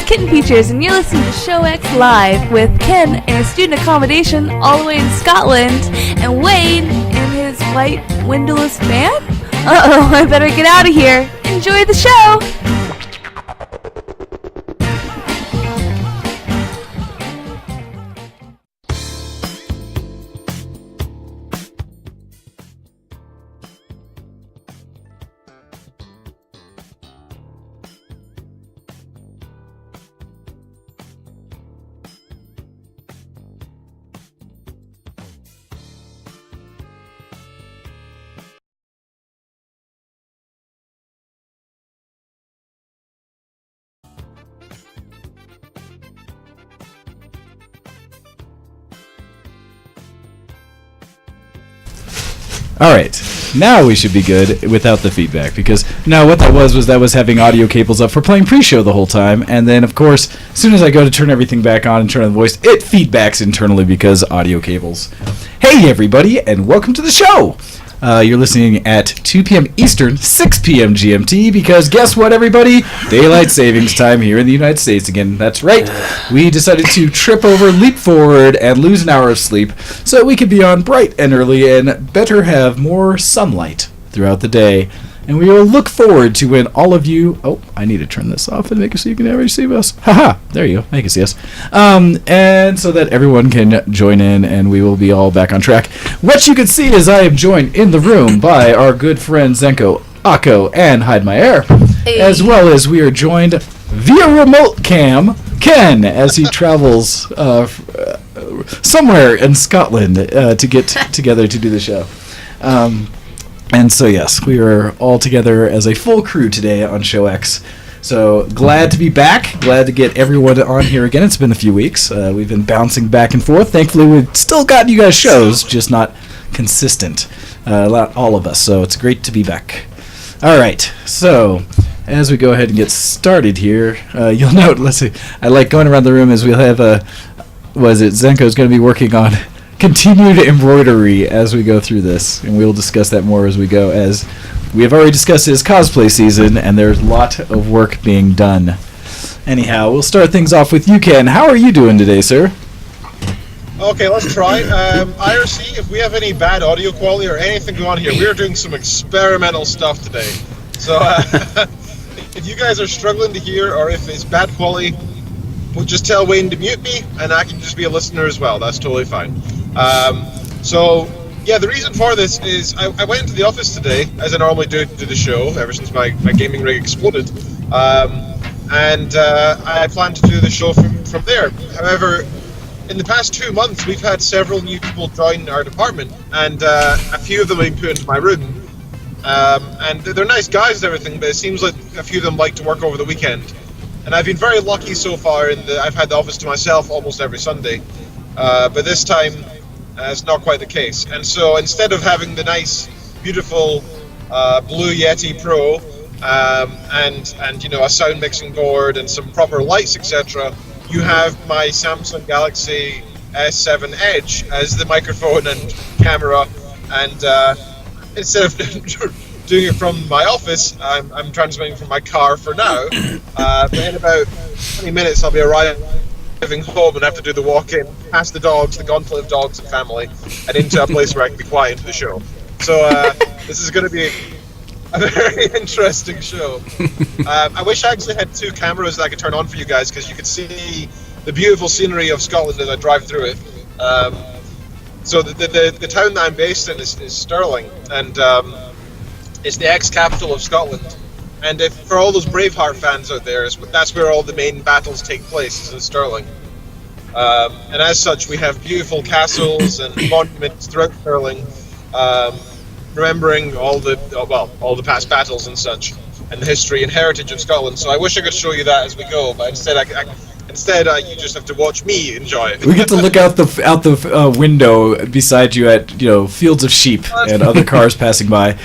Kitten Features, and you're listening to Show X Live with Ken in a student accommodation all the way in Scotland, and Wayne in his white windowless van? Uh-oh, I better get out of here. Enjoy the show! Alright, now we should be good without the feedback, because now what that was having audio cables up for playing pre-show the whole time, and then of course, as soon as I go to turn everything back on and turn on the voice, it feedbacks internally because audio cables. Hey everybody, and welcome to the show! You're listening at 2 p.m. Eastern, 6 p.m. GMT, because guess what, everybody? Daylight savings time here in the United States again. That's right. We decided to trip over, leap forward, and lose an hour of sleep so that we could be on bright and early and better have more sunlight throughout the day. And we will look forward to when all of you... Oh, I need to turn this off and make it so you can already see us. Haha, there you go. Make it see us. And so that everyone can join in and we will be all back on track. What you can see is I am joined in the room by our good friends Zenko, Akko, and Hide My Air. Hey. As well as we are joined via remote cam, Ken, as he travels somewhere in Scotland to get together to do the show. And so, yes, we are all together as a full crew today on Show X. So, glad to be back. Glad to get everyone on here again. It's been a few weeks. We've been bouncing back and forth. Thankfully, we've still got you guys shows, just not consistent. All of us. So, it's great to be back. All right. So, as we go ahead and get started here, you'll note, let's see, I like going around the room as we'll have, Zenko's going to be working on continued embroidery as we go through this, and we'll discuss that more as we go, as we have already discussed it as cosplay season, and there's a lot of work being done. Anyhow, we'll start things off with you, Ken. How are you doing today, sir? Okay, let's try. IRC, if we have any bad audio quality or anything going on here, we are doing some experimental stuff today. So, if you guys are struggling to hear, or if it's bad quality, we'll just tell Wayne to mute me, and I can just be a listener as well. That's totally fine. The reason for this is I went into the office today, as I normally do the show, ever since my gaming rig exploded, and I plan to do the show from there. However, in the past 2 months, we've had several new people join our department, and a few of them have been put into my room. And they're nice guys and everything, but it seems like a few of them like to work over the weekend. And I've been very lucky so far in that I've had the office to myself almost every Sunday. But this time, it's not quite the case. And so instead of having the nice, beautiful Blue Yeti Pro and a sound mixing board and some proper lights, etc., you have my Samsung Galaxy S7 Edge as the microphone and camera. And instead of doing it from my office, I'm transmitting from my car for now. But in about 20 minutes, I'll be arriving home and have to do the walk-in, past the dogs, the gauntlet of dogs and family, and into a place where I can be quiet into the show. So this is going to be a very interesting show. I wish I actually had 2 cameras that I could turn on for you guys, because you could see the beautiful scenery of Scotland as I drive through it. So the town that I'm based in is Stirling, and it's the ex-capital of Scotland. And if for all those Braveheart fans out there, that's where all the main battles take place, is in Stirling. And as such, we have beautiful castles and monuments throughout Stirling, remembering all the past battles and such, and the history and heritage of Scotland. So I wish I could show you that as we go, but instead you just have to watch me enjoy it. We get to look out the window beside you at fields of sheep and other cars passing by.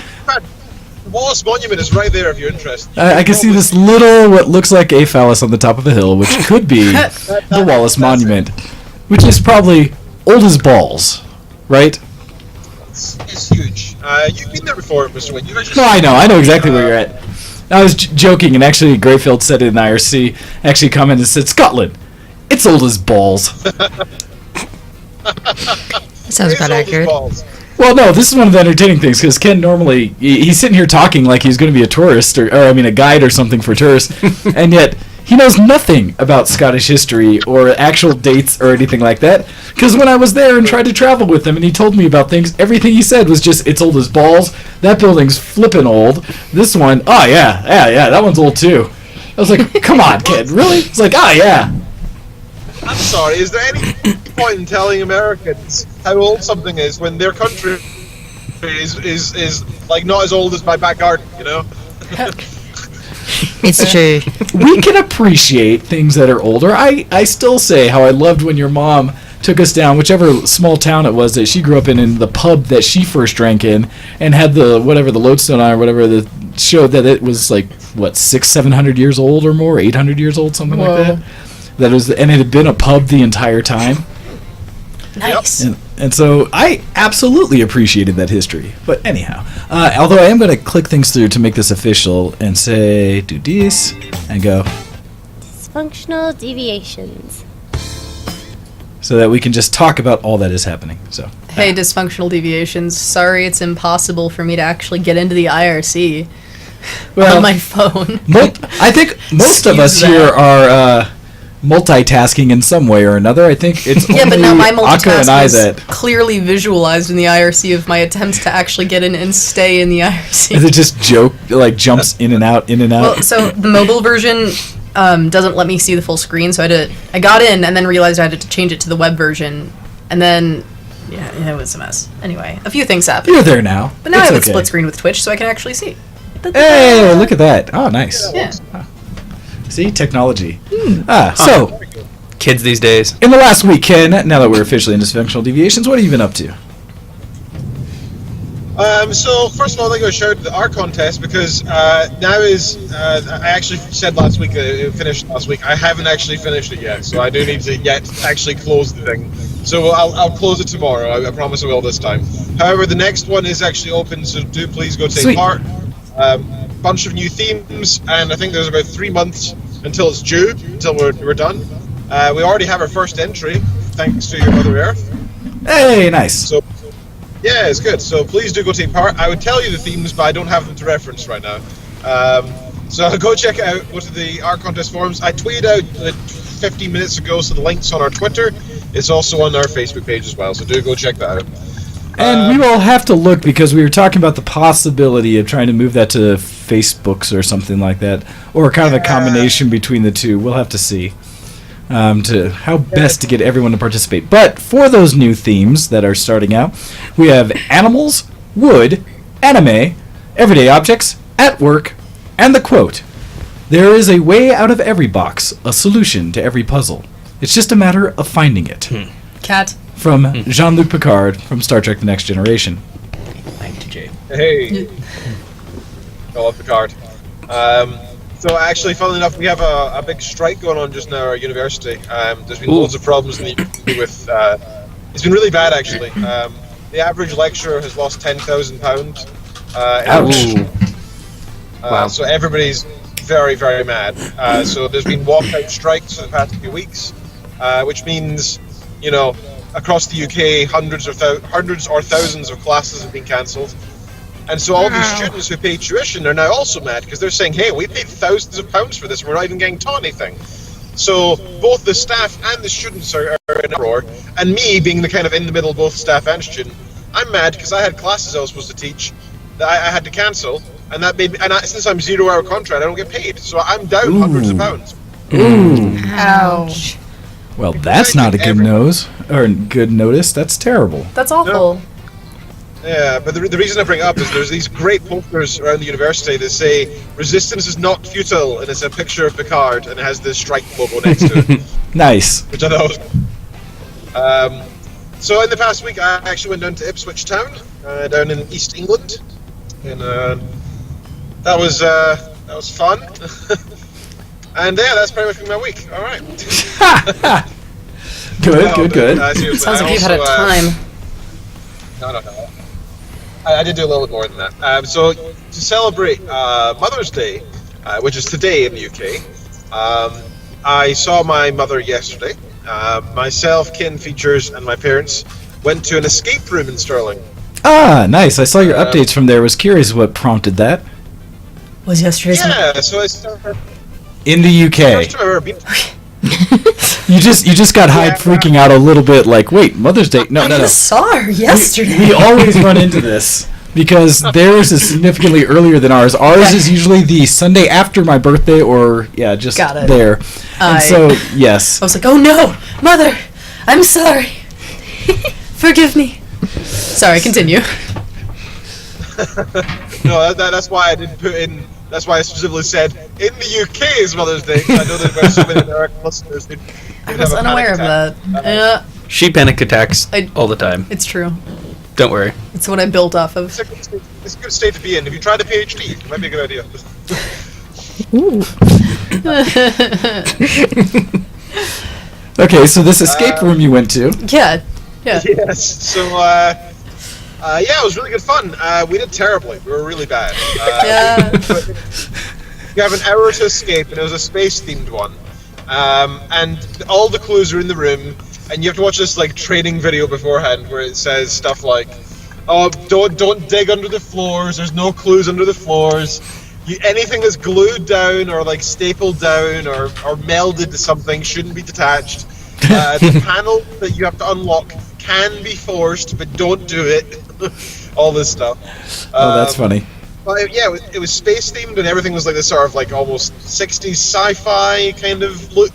The Wallace Monument is right there if you're interested. I can see this little, what looks like a phallus on the top of a hill, which could be the Wallace Monument, which is probably old as balls, right? It's huge. You've been there before, Mr. Wayne. No, I know exactly where you're at. I was joking, and actually Greyfield said it in IRC, actually commented and said, Scotland, it's old as balls. Sounds It's about old as accurate. balls. Well, no, this is one of the entertaining things, because Ken normally, he's sitting here talking like he's going to be a tourist, or a guide or something for tourists, and yet he knows nothing about Scottish history or actual dates or anything like that, because when I was there and tried to travel with him and he told me about things, everything he said was just, it's old as balls, that building's flippin' old, this one, oh yeah, that one's old too. I was like, come on, kid, really? It's like, oh yeah. I'm sorry, is there any point in telling Americans how old something is when their country is like not as old as my back garden, you know? It's true. We can appreciate things that are older. I still say how I loved when your mom took us down, whichever small town it was that she grew up in the pub that she first drank in, and had the lodestone on or whatever that showed that it was like, what, 600-700 years old or more, 800 years old, something like that. That was, and it had been a pub the entire time. Nice. And so I absolutely appreciated that history. But anyhow, although I am going to click things through to make this official and say, do this, and go, Dysfunctional deviations. so that we can just talk about all that is happening. So Hey, dysfunctional deviations. Sorry, it's impossible for me to actually get into the IRC on my phone. I think most of us Excuse here that. are multitasking in some way or another. I think it's Yeah, but only now my Akka and I multitasking is that clearly visualized in the IRC of my attempts to actually get in and stay in the IRC. it just jumps in and out, in and out. Well, so the mobile version doesn't let me see the full screen, so I got in and then realized I had to change it to the web version, and then yeah, it was a mess. Anyway, a few things happened, You're there now. but now It's I have it okay. split screen with Twitch, so I can actually see. Hey, look at that. Oh, nice. Yeah. See, technology. Hmm. So, Kids these days. in the last week, Ken, now that we're officially in dysfunctional deviations, what have you been up to? So first of all, I think I shout the art contest because now is I actually said last week it finished last week. I haven't actually finished it yet, so I do need to yet actually close the thing. So I'll close it tomorrow. I promise I will this time. However, the next one is actually open, so do please go take Sweet. part. Bunch of new themes, and I think there's about 3 months until it's due, until we're done. We already have our first entry, thanks to your Mother Earth. Hey, nice. So, yeah, it's good. So please do go take part. I would tell you the themes, but I don't have them to reference right now. So go check out, go to the art contest forums. I tweeted out 15 minutes ago, so the link's on our Twitter. It's also on our Facebook page as well, so do go check that out. And we will have to look, because we were talking about the possibility of trying to move that to Facebooks or something like that, or kind of a combination between the two. We'll have to see to how best to get everyone to participate. But for those new themes that are starting out, we have animals, wood, anime, everyday objects, at work, and the quote, "There is a way out of every box, a solution to every puzzle. It's just a matter of finding it." Cat. From Jean-Luc Picard from Star Trek The Next Generation. Hey. I love Picard. So actually, funnily enough, we have a big strike going on just now at our university. There's been loads of problems in the university with... it's been really bad, actually. The average lecturer has lost £10,000. Ouch. Wow. So everybody's very, very mad. So there's been walkout strikes for the past few weeks, which means, you know, across the UK, hundreds or thousands of classes have been cancelled. And so all these students who pay tuition are now also mad because they're saying, hey, we paid thousands of pounds for this, we're not even getting taught anything. So both the staff and the students are in a roar, and me being the kind of in the middle, both staff and student, I'm mad because I had classes I was supposed to teach that I had to cancel, and that made me, since I'm 0 hour contract, I don't get paid, so I'm down hundreds of pounds. Ouch. Well, that's not a good good notice. That's terrible. That's awful. Yeah, but the reason I bring it up is there's these great posters around the university that say resistance is not futile, and it's a picture of Picard and it has the strike logo next to it, Nice. which I thought was so in the past week I actually went down to Ipswich Town, down in East England, and that was fun. And yeah, that's pretty much been my week. All right. Good. Seriously, Sounds like I you've had a also, time. No. I did do a little bit more than that. So to celebrate Mother's Day, which is today in the UK. I saw my mother yesterday. Myself, Kin Features, and my parents went to an escape room in Stirling. Ah, nice. I saw your updates from there. Was curious what prompted that. Was yesterday's Yeah, so I started. In the UK. First time I've ever been. You just got hyped, freaking out a little bit, like, wait, Mother's Day? No. I just saw her yesterday. We always run into this because theirs is significantly earlier than ours. Ours is usually the Sunday after my birthday, or just Got it. there. And so, yes. I was like, oh no, Mother, I'm sorry. Forgive me. Sorry, continue. No, that's why I didn't put in. That's why I specifically said in the UK is Mother's Day. I know that there are so many American listeners. I was unaware of that. Yeah, She panic attacks I- all the time. it's true. Don't worry. It's what I built off of. It's a good state to be in. If you tried a PhD, it might be a good idea. Okay, so this escape room you went to. Yeah. Yeah. Yes. So, yeah, it was really good fun. We did terribly. We were really bad. Yeah. You have an hour to escape, and it was a space-themed one. And all the clues are in the room, and you have to watch this like training video beforehand where it says stuff like, "Oh, don't dig under the floors. There's no clues under the floors. Anything that's glued down or like stapled down or melded to something shouldn't be detached. The panel that you have to unlock can be forced, but don't do it." All this stuff. Oh, that's funny. But yeah, it was space themed, and everything was like this sort of like almost 60s sci-fi kind of look.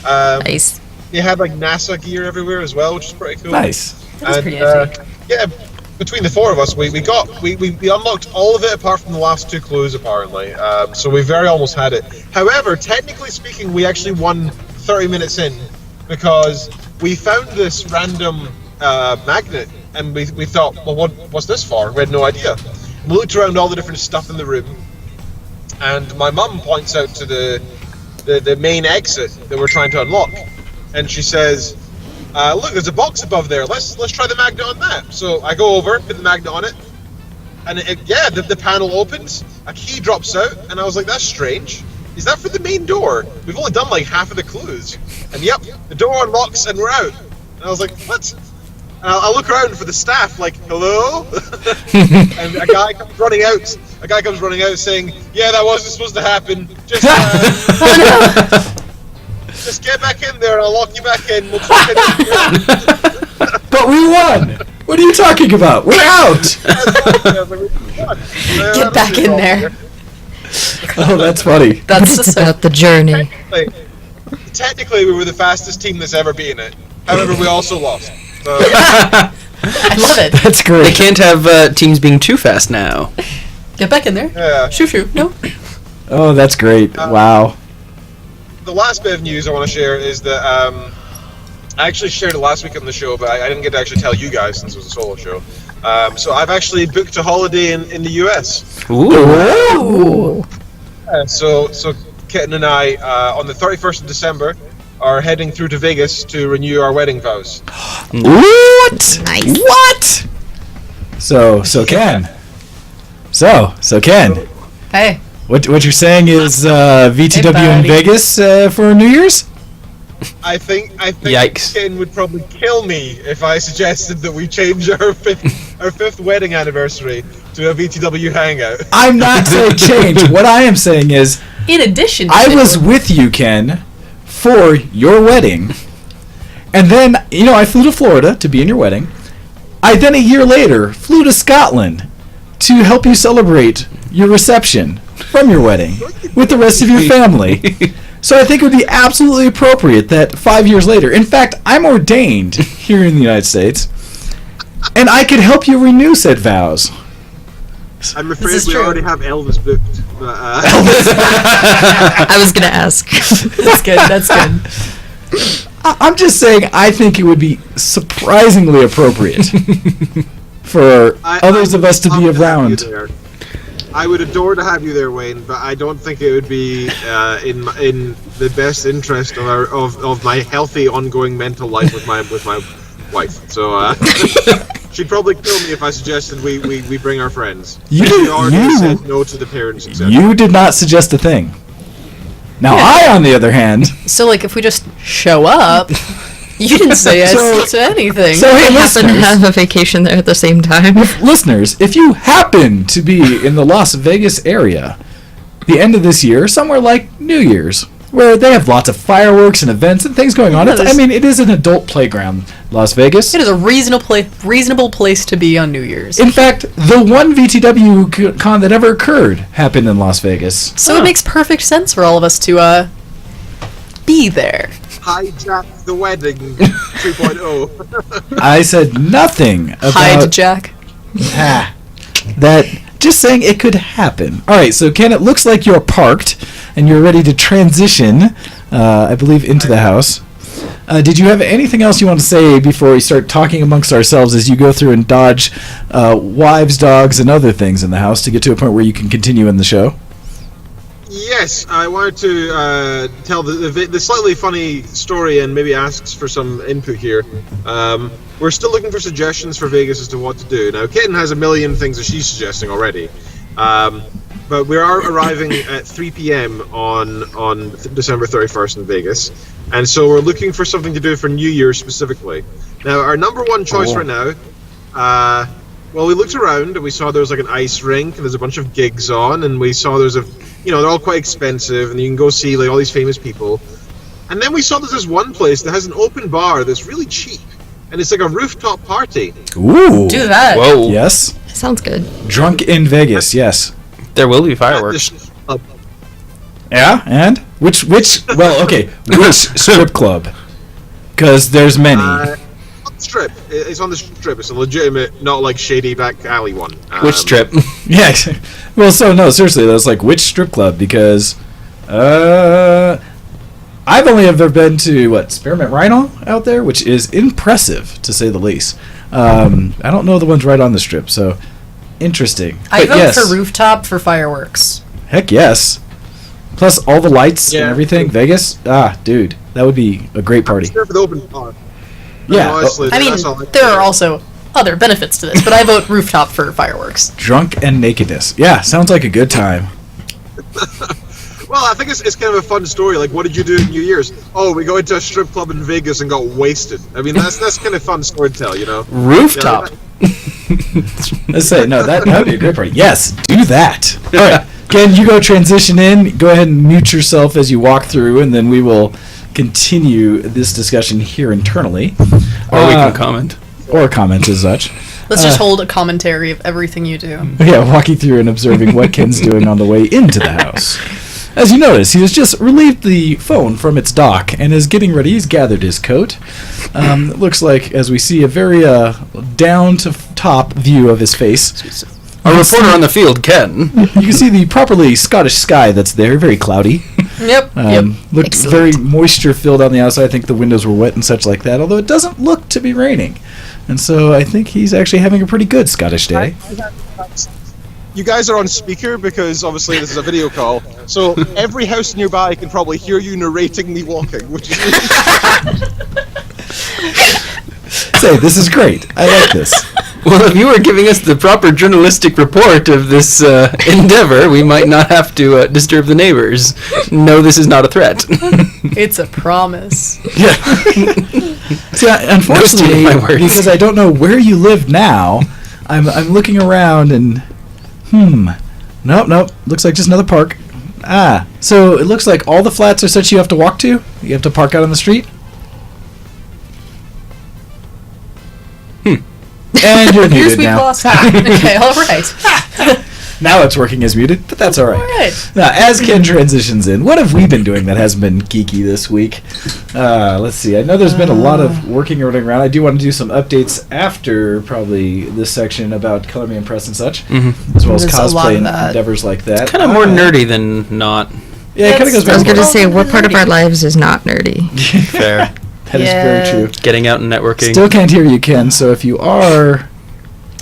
Nice. You had like NASA gear everywhere as well, which is pretty cool. Nice. That was pretty epic. Yeah, between the four of us, we unlocked all of it apart from the last two clues apparently. So we very almost had it. However, technically speaking, we actually won 30 minutes in because we found this random magnet, and we thought, well, what's this for? We had no idea. We looked around all the different stuff in the room, and my mum points out to the main exit that we're trying to unlock, and she says, "Look, there's a box above there. Let's try the magnet on that." So I go over, put the magnet on it, and the panel opens. A key drops out, and I was like, "That's strange. Is that for the main door? We've only done like half of the clues." And yep, the door unlocks, and we're out. And I was like, "What?" And I look around for the staff, like, "Hello?" And a guy comes running out saying, "Yeah, that wasn't supposed to happen. Just, just get back in there and I'll lock you back in. We'll check it out." But we won! What are you talking about? We're out! Get back in there. Oh, that's funny. That's It's the about the journey. Technically, we were the fastest team that's ever been it. However, we also lost. So, I love it. That's They great. can't have teams being too fast now. Get back in there. yeah. Shoo. No. Oh, that's great. Wow. The last bit of news I want to share is that I actually shared it last week on the show, but I didn't get to actually tell you guys since it was a solo show. So I've actually booked a holiday in the US. Ooh. So Kitten and I, on the 31st of December, are heading through to Vegas to renew our wedding vows. What? Nice. What? So Ken. So Ken. Hey. What you're saying is VTW in buddy. Vegas for New Year's? I think Yikes. Kitten would probably kill me if I suggested that we change our fifth wedding anniversary to a VTW hangout. I'm not saying change. What I am saying is In addition, I to was with you, Ken, for your wedding. And then, I flew to Florida to be in your wedding. I then a year later flew to Scotland to help you celebrate your reception from your wedding with the rest of your family. So I think it would be absolutely appropriate that 5 years later, in fact, I'm ordained here in the United States, and I could help you renew said vows. I'm This afraid is we true. already have Elvis booked. But, I was gonna ask. That's good. That's good. I'm just saying I think it would be surprisingly appropriate for others of us to be around. I would adore to have you there, Wayne, but I don't think it would be in the best interest of my healthy ongoing mental life with my wife. So She'd probably kill me if I suggested we bring our friends. You- She already you- said no to the parents, etc. You did not suggest a thing. Now I, on the other hand, So, like, if we just show up, you didn't say yes to anything. so hey, We happen to listeners, have a vacation there at the same time. listeners, if you happen to be in the Las Vegas area, the end of this year, somewhere like New Year's, where they have lots of fireworks and events and things going on. Yeah, It's, I there's- mean, it is an adult playground, Las Vegas. It is a reasonable place to be on New Year's. In fact, the one VTW con that ever occurred happened in Las Vegas. So it makes perfect sense for all of us to be there. Hijack the wedding 2.0. I said nothing about Hide Jack. that. Just saying it could happen. All right, so Ken, it looks like you're parked and you're ready to transition, I believe, into the house. Did you have anything else you want to say before we start talking amongst ourselves as you go through and dodge wives, dogs, and other things in the house to get to a point where you can continue in the show? Yes, I wanted to tell the slightly funny story and maybe asks for some input here. We're still looking for suggestions for Vegas as to what to do. Now, Kitten has a million things that she's suggesting already, but we are arriving at 3 p.m. on December 31st in Vegas, and so we're looking for something to do for New Year specifically. Now, our number one choice right now, well, we looked around and we saw there was like an ice rink and there's a bunch of gigs on, and we saw there's they're all quite expensive and you can go see like all these famous people. And then we saw there's this one place that has an open bar that's really cheap, and it's like a rooftop party. Ooh. Do that. Whoa. Yes. Sounds good. Drunk in Vegas, yes. There will be At fireworks. this club. Yeah, and? Which well, okay, which strip club? Because there's many. On the strip. It's on the strip. It's a legitimate, not like shady back alley one. Which strip? Yeah. Well, so no, seriously, that's like which strip club? Because I've only ever been to Spearmint Rhino out there, which is impressive to say the least. I don't know the ones right on the strip, so interesting. I But vote yes, for rooftop for fireworks. heck yes. Plus all the lights and Yeah. everything. Vegas, dude, that would be a great party. There for the open bar. Yeah, honestly, I mean, that's all there are also other benefits to this, but I vote rooftop for fireworks. drunk and nakedness. Yeah, sounds like a good time. Well, I think it's kind of a fun story. Like, what did you do at New Year's? Oh, we go into a strip club in Vegas and got wasted. I mean, that's kind of fun story to tell, you know? Rooftop. Let's say no. That would be a great party. Yes, do that. All right, Ken, you go transition in. Go ahead and mute yourself as you walk through, and then we will continue this discussion here internally, Or we can comment. or comment as such. Let's just hold a commentary of everything you do. Yeah, walking through and observing what Ken's doing on the way into the house. As you notice, he has just relieved the phone from its dock and is getting ready. He's gathered his coat. It looks like, as we see, a very down to top view of his face. Our reporter on the field, Ken. You can see the properly Scottish sky that's there, very cloudy. Yep. Looked Excellent. very moisture filled on the outside. I think the windows were wet and such like that, although it doesn't look to be raining. And so I think he's actually having a pretty good Scottish day. You guys are on speaker because obviously this is a video call. So every house nearby can probably hear you narrating me walking, which is Say, this is great. I like this. Well, if you were giving us the proper journalistic report of this endeavor, we might not have to disturb the neighbors. No, this is not a threat. It's a promise. Yeah. See, unfortunately, stealing my words. because I don't know where you live now, I'm looking around and nope. Looks like just another park. So it looks like all the flats are such you have to walk to. You have to park out on the street. And you're Here's muted we've now. lost. Okay, all right. Now it's working as muted, but that's all right. All right. Now, as Ken transitions in, what have we been doing that has been geeky this week? Let's see. I know there's been a lot of working and running around. I do want to do some updates after probably this section about Color Me Impressed and such, as well as There's a lot cosplay of and that. endeavors like that. Kind of more nerdy than not. Yeah, it kind of goes That's- back I was and going to forth. say, what part of our lives is not nerdy? Fair. That is Yeah. very true. Getting out and networking. Still can't hear you, Ken, so if you are...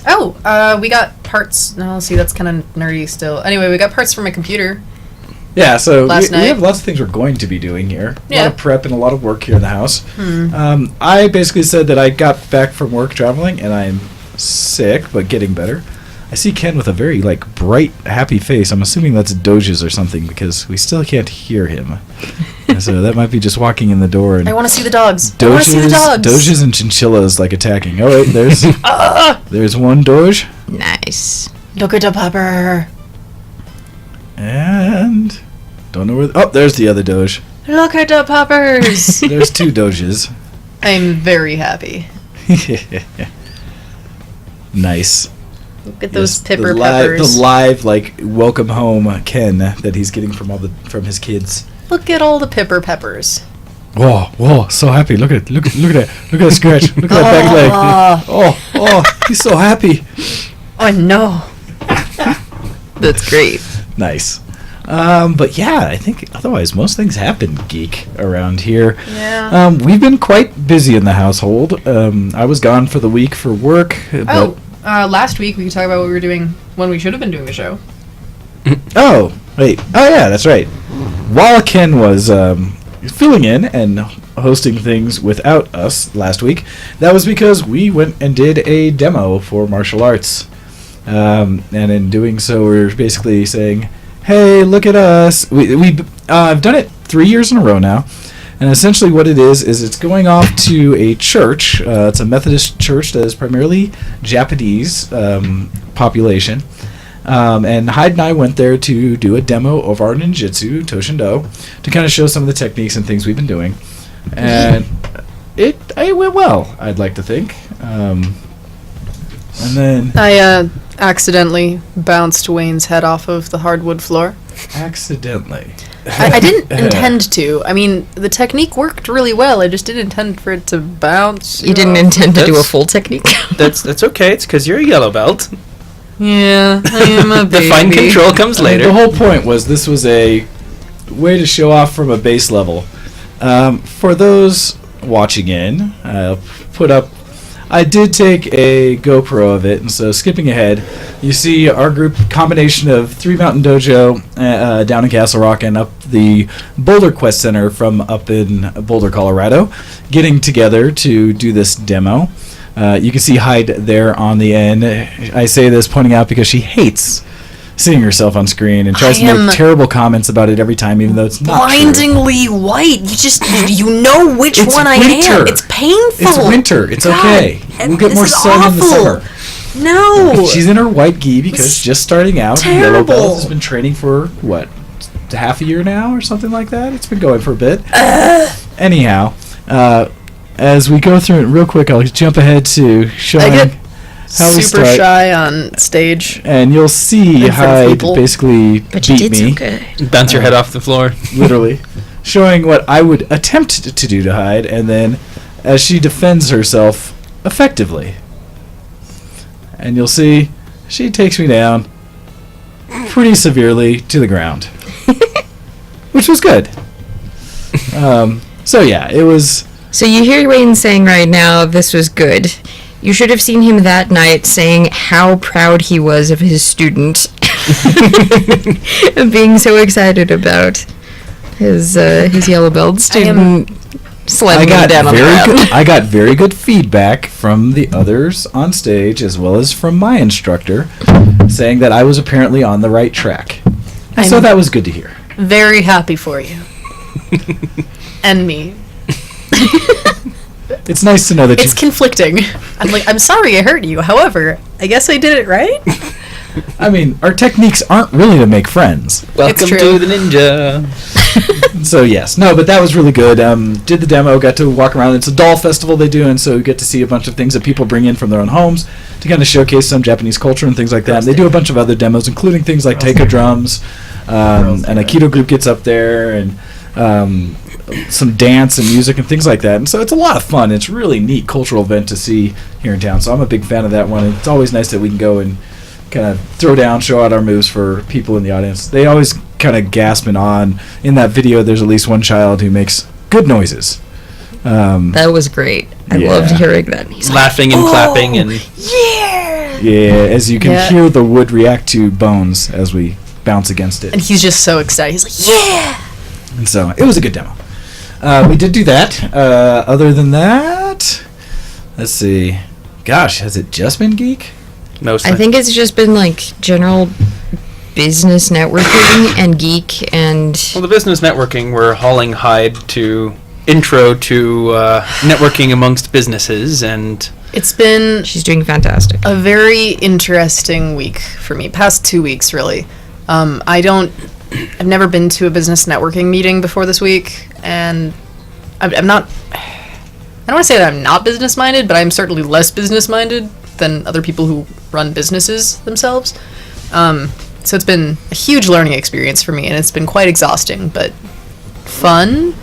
Oh, we got parts. No, see, that's kind of nerdy still. Anyway, we got parts for my computer. Yeah, so Last we night. have lots of things we're going to be doing here. A lot Yeah. of prep and a lot of work here in the house. I basically said that I got back from work traveling, and I'm sick, but getting better. I see Ken with a very bright, happy face. I'm assuming that's Doge's or something because we still can't hear him. So that might be just walking in the door. And I want to see the dogs. I want to see the dogs. Doges and chinchillas attacking. Oh wait, there's one Doge. Nice. Look at the pupper. And don't know where. There's the other Doge. Look at the puppers. There's two Doges. I'm very happy. Nice. Look at those Yes, pipper the peppers. live welcome home Ken that he's getting from his kids. Look at all the pipper peppers. Whoa, so happy. Look at that. Look at that scratch. Look at that back leg. Oh, he's so happy. Oh no. That's great. Nice. But yeah, I think otherwise most things have been geek around here. Yeah. We've been quite busy in the household. I was gone for the week for work. Last week we could talk about what we were doing when we should have been doing the show. Oh, wait. Oh, yeah, that's right. While Ken was filling in and hosting things without us last week, that was because we went and did a demo for martial arts. And in doing so, we're basically saying, hey, look at us. I've done it 3 years in a row now. And essentially what it is it's going off to a church. It's a Methodist church that is primarily Japanese population. And Hyde and I went there to do a demo of our ninjutsu, Toshindo, to kind of show some of the techniques and things we've been doing. And it went well, I'd like to think. And then... I accidentally bounced Wayne's head off of the hardwood floor. Accidentally. I didn't intend to. I mean, the technique worked really well. I just didn't intend for it to bounce. You didn't intend to do a full technique? That's okay. It's because you're a yellow belt. Yeah, I am a baby. The fine control comes later. The whole point was this was a way to show off from a base level. For those watching in, I'll put up... I did take a GoPro of it, and so skipping ahead, you see our group combination of Three Mountain Dojo down in Castle Rock and up the Boulder Quest Center from up in Boulder, Colorado, getting together to do this demo. You can see Hyde there on the end. I say this pointing out because she hates seeing herself on screen and tries to make terrible comments about it every time, even though it's not blindingly true. white. You know which It's one winter. I am. It's painful. It's winter. It's okay. We'll get this more is sun in the awful. summer. No. She's in her white gi because It's just starting out. terrible. Yellow Belt has been training for, half a year now or something like that? It's been going for a bit. Anyhow, as we go through it real quick, I'll jump ahead to showing how we super start. shy on stage. And you'll see in front of Hyde people. basically But you beat did so me, good. Bounce your head off the floor. literally, showing what I would attempt to do to Hyde, and then as she defends herself effectively. And you'll see she takes me down pretty severely to the ground, which was good. So yeah, it was... So you hear Wayne saying right now, this was good. You should have seen him that night saying how proud he was of his student. And being so excited about his yellow belt student slamming him down on the ground. I got very good feedback from the others on stage, as well as from my instructor, saying that I was apparently on the right track. So that was good to hear. Very happy for you. And me. It's nice to know that It's conflicting. I'm sorry I hurt you. However, I guess I did it right. I mean, our techniques aren't really to make friends. Welcome true. to the ninja. So yes, no, but that was really good. Did the demo, got to walk around. It's a doll festival they do, and so you get to see a bunch of things that people bring in from their own homes to kind of showcase some Japanese culture and things like that. And they do a bunch of other demos, including things like taiko drums, and Aikido group gets up there, and some dance and music and things like that. And so it's a lot of fun. It's a really neat cultural event to see here in town. So I'm a big fan of that one. And it's always nice that we can go and kind of throw down, show out our moves for people in the audience. They always kind of gasp and on. In that video, there's at least one child who makes good noises. That was great. I Yeah. loved hearing that. He's like, Laughing and clapping and Yeah, as you can hear the wood react to bones as we bounce against it. And he's just so excited. He's like, yeah! And so it was a good demo. We did do that. Other than that, let's see. Gosh, has it just been geek? Mostly. I think it's just been like general business networking and geek and Well, the business networking, we're hauling Hyde to intro to networking amongst businesses, and It's been she's doing fantastic. a very interesting week for me. Past 2 weeks, really. I've never been to a business networking meeting before this week, and I'm not. I don't want to say that I'm not business minded, but I'm certainly less business minded than other people who run businesses themselves. So it's been a huge learning experience for me, and it's been quite exhausting, but fun.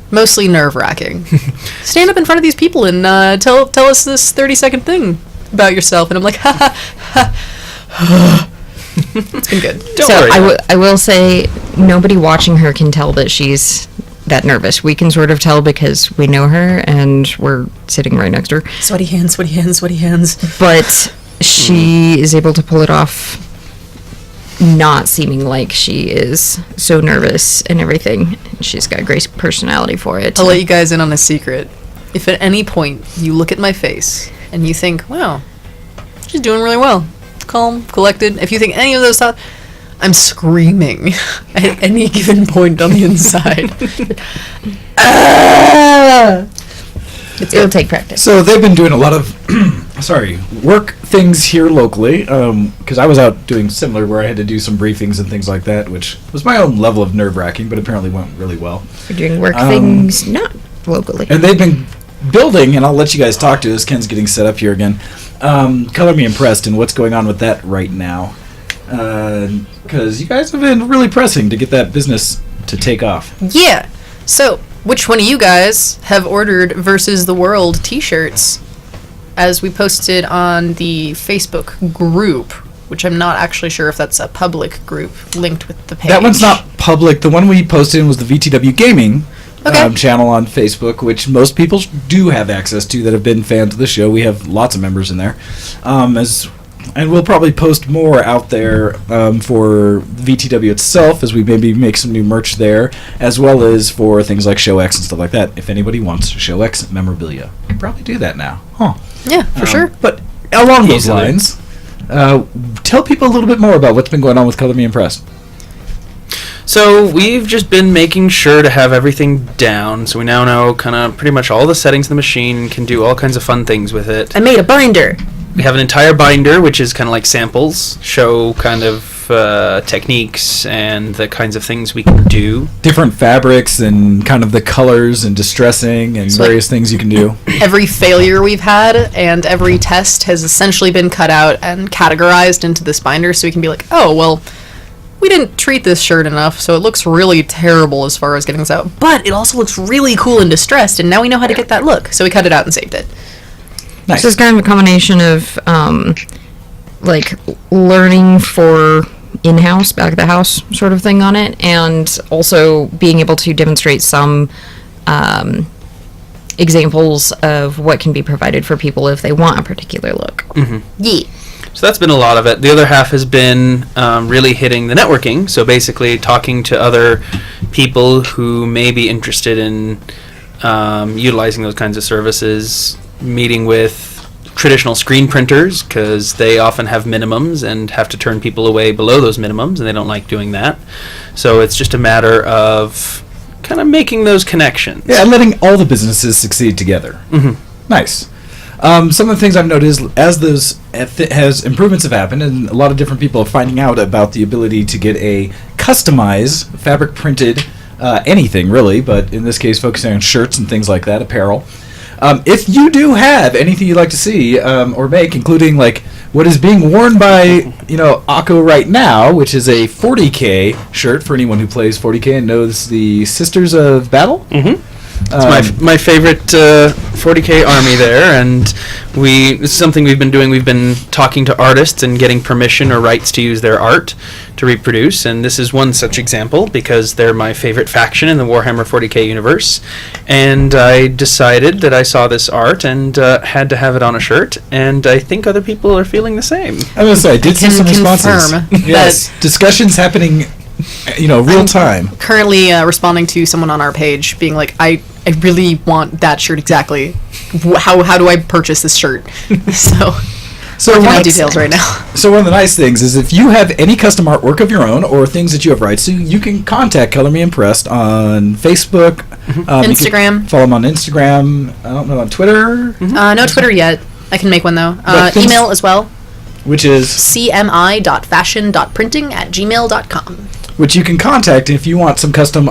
Mostly nerve-wracking. Stand up in front of these people and tell us this 30-second thing about yourself, and I'm like, ha ha ha. It's been good. don't So worry. I will say nobody watching her can tell that she's that nervous. We can sort of tell because we know her and we're sitting right next to her. Sweaty hands, sweaty hands, sweaty hands. But she is able to pull it off, not seeming like she is so nervous and everything. She's got a great personality for it. I'll let you guys in on a secret. If at any point you look at my face and you think, wow, she's doing really well, calm, collected, if you think any of those thoughts, I'm screaming at any given point on the inside. It'll take practice. So they've been doing a lot of, work things here locally. Because I was out doing similar, where I had to do some briefings and things like that, which was my own level of nerve-wracking, but apparently went really well. We're doing work things not locally. And they've been building, and I'll let you guys talk to this. Ken's getting set up here again. Color Me Impressed, and what's going on with that right now? Because you guys have been really pressing to get that business to take off. Yeah. So, which one of you guys have ordered Versus the World t-shirts? As we posted on the Facebook group, which I'm not actually sure if that's a public group linked with the page. That one's not public. The one we posted was the VTW Gaming Okay. channel on Facebook, which most people do have access to that have been fans of the show. We have lots of members in there. And we'll probably post more out there for VTW itself, as we maybe make some new merch there, as well as for things like Show X and stuff like that. If anybody wants Show X memorabilia, you can probably do that now. Huh. Yeah, for sure. But along those Easily. lines, tell people a little bit more about what's been going on with Color Me Impressed. So we've just been making sure to have everything down, so we now know kind of pretty much all the settings of the machine, and can do all kinds of fun things with it. I made a binder. We have an entire binder, which is kind of like samples, show kind of techniques and the kinds of things we can do. Different fabrics and kind of the colors and distressing and So, various things you can do. Every failure we've had and every test has essentially been cut out and categorized into this binder, so we can be like, oh, well, we didn't treat this shirt enough, so it looks really terrible as far as getting this out. But it also looks really cool and distressed, and now we know how to get that look. So we cut it out and saved it. Nice. This is kind of a combination of like learning for in-house, back of the house sort of thing on it, and also being able to demonstrate some examples of what can be provided for people if they want a particular look. Yeah. So that's been a lot of it. The other half has been really hitting the networking, so basically talking to other people who may be interested in utilizing those kinds of services, meeting with traditional screen printers, because they often have minimums and have to turn people away below those minimums, and they don't like doing that. So it's just a matter of kind of making those connections. Yeah, and letting all the businesses succeed together. Mhm. Nice. Some of the things I've noticed as improvements have happened, and a lot of different people are finding out about the ability to get a customized, fabric printed anything really, but in this case focusing on shirts and things like that, apparel. If you do have anything you'd like to see or make, including like what is being worn by Akko right now, which is a 40K shirt for anyone who plays 40K and knows the Sisters of Battle. Mm-hmm. It's my favorite 40K army there, and this is something we've been doing. We've been talking to artists and getting permission or rights to use their art to reproduce, and this is one such example because they're my favorite faction in the Warhammer 40K universe, and I decided that I saw this art and had to have it on a shirt, and I think other people are feeling the same. I was gonna say, I did see can some responses. confirm Yes, discussions happening real time. Currently responding to someone on our page being like, I really want that shirt exactly. How do I purchase this shirt? So working on details right now. So one of the nice things is if you have any custom artwork of your own or things that you have rights to, you can contact Color Me Impressed on Facebook, Instagram. Follow them on Instagram. I don't know, on Twitter. No Twitter yet. I can make one though. Email as well. Which is cmi.fashion.printing@gmail.com. Which you can contact if you want some custom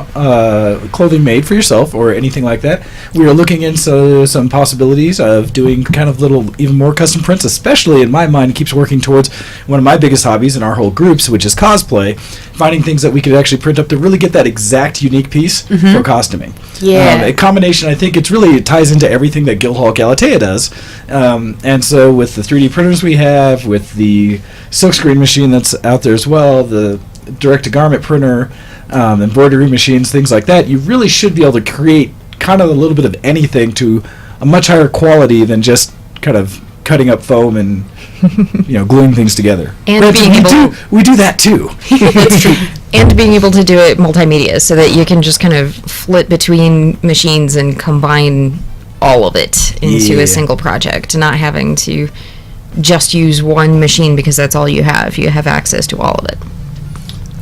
clothing made for yourself or anything like that. We are looking into some possibilities of doing kind of little, even more custom prints, especially in my mind, it keeps working towards one of my biggest hobbies in our whole groups, which is cosplay, finding things that we could actually print up to really get that exact unique piece for costuming. Yeah. A combination, I think it ties into everything that Guildhall Galatea does. And so with the 3D printers we have, with the silkscreen machine that's out there as well, the direct-to-garment printer, embroidery machines, things like that, you really should be able to create kind of a little bit of anything to a much higher quality than just kind of cutting up foam and gluing things together. And we do that too. That's true. And being able to do it multimedia so that you can just kind of flip between machines and combine all of it into a single project, not having to just use one machine because that's all you have. You have access to all of it.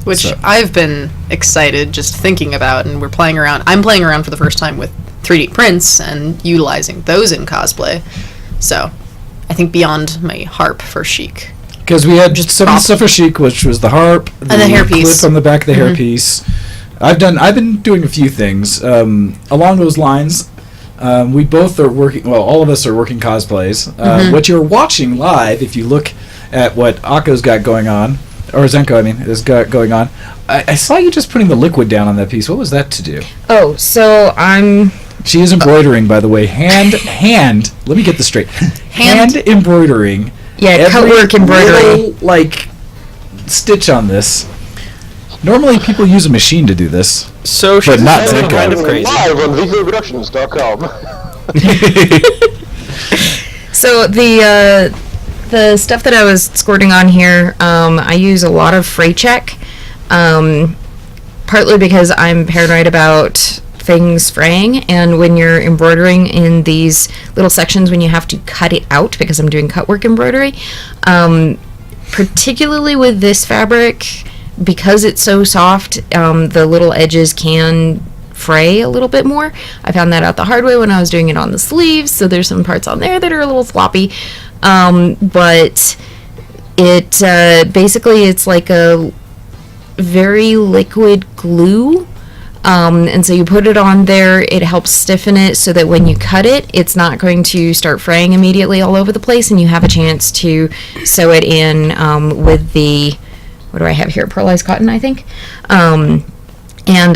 Which I've been excited just thinking about, and we're playing around. I'm playing around for the first time with 3D prints and utilizing those in cosplay. So, I think beyond my harp for Chic. Because we had just some of the stuff for Chic, which was the harp, and the hairpiece clip on the back of the hairpiece. I've been doing a few things along those lines. We both are working. Well, all of us are working cosplays. What you're watching live, if you look at what Akko's got going on. Or Zenko, is going on. I saw you just putting the liquid down on that piece. What was that to do? Oh, so She is embroidering, by the way. Hand. Let me get this straight. Hand embroidering. Yeah, cutwork embroidery. Little, stitch on this. Normally, people use a machine to do this. So but not Zenko. Kind of crazy. Live on VisualProductions.com. So the stuff that I was squirting on here, I use a lot of fray check, partly because I'm paranoid about things fraying, and when you're embroidering in these little sections when you have to cut it out, because I'm doing cutwork embroidery, particularly with this fabric, because it's so soft, the little edges can fray a little bit more. I found that out the hard way when I was doing it on the sleeves, so there's some parts on there that are a little floppy. But it basically it's like a very liquid glue, and so you put it on there. It helps stiffen it so that when you cut it, it's not going to start fraying immediately all over the place, and you have a chance to sew it in with the, what do I have here, pearlized cotton, I think. And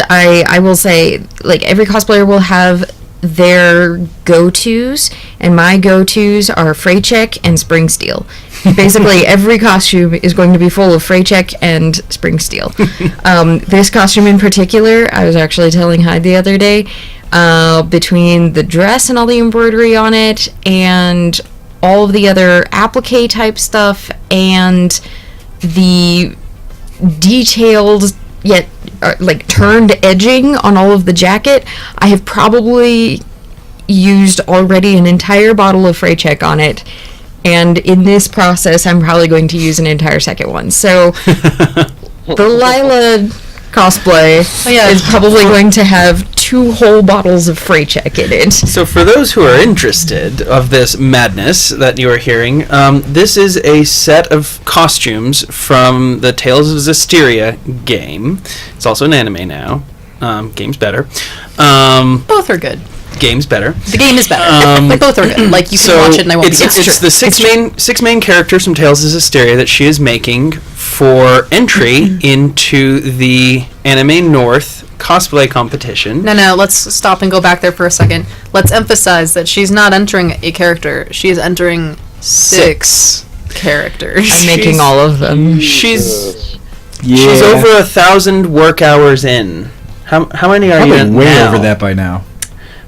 I will say, every cosplayer will have their go-tos, and my go-tos are fray check and spring steel. Basically, every costume is going to be full of fray check and spring steel. This costume in particular, I was actually telling Hyde the other day, between the dress and all the embroidery on it, and all of the other applique type stuff, and the detailed yet turned edging on all of the jacket, I have probably used already an entire bottle of fray check on it, and in this process I'm probably going to use an entire second one. So the Lila cosplay is probably going to have 2 whole bottles of fray check in it. So for those who are interested of this madness that you are hearing, this is a set of costumes from the Tales of Zestiria game. It's also an anime now. Game's better. Both are good. Game's better. The game is better. Both are good. You can watch it and I won't be It's the six main characters from Tales of Zestiria that she is making for entry into the Anime North cosplay competition. No, let's stop and go back there for a second. Let's emphasize that she's not entering a character. She is entering 6 characters. I'm making all of them. She's over 1,000 work hours in. How many are you in way now? over that by now.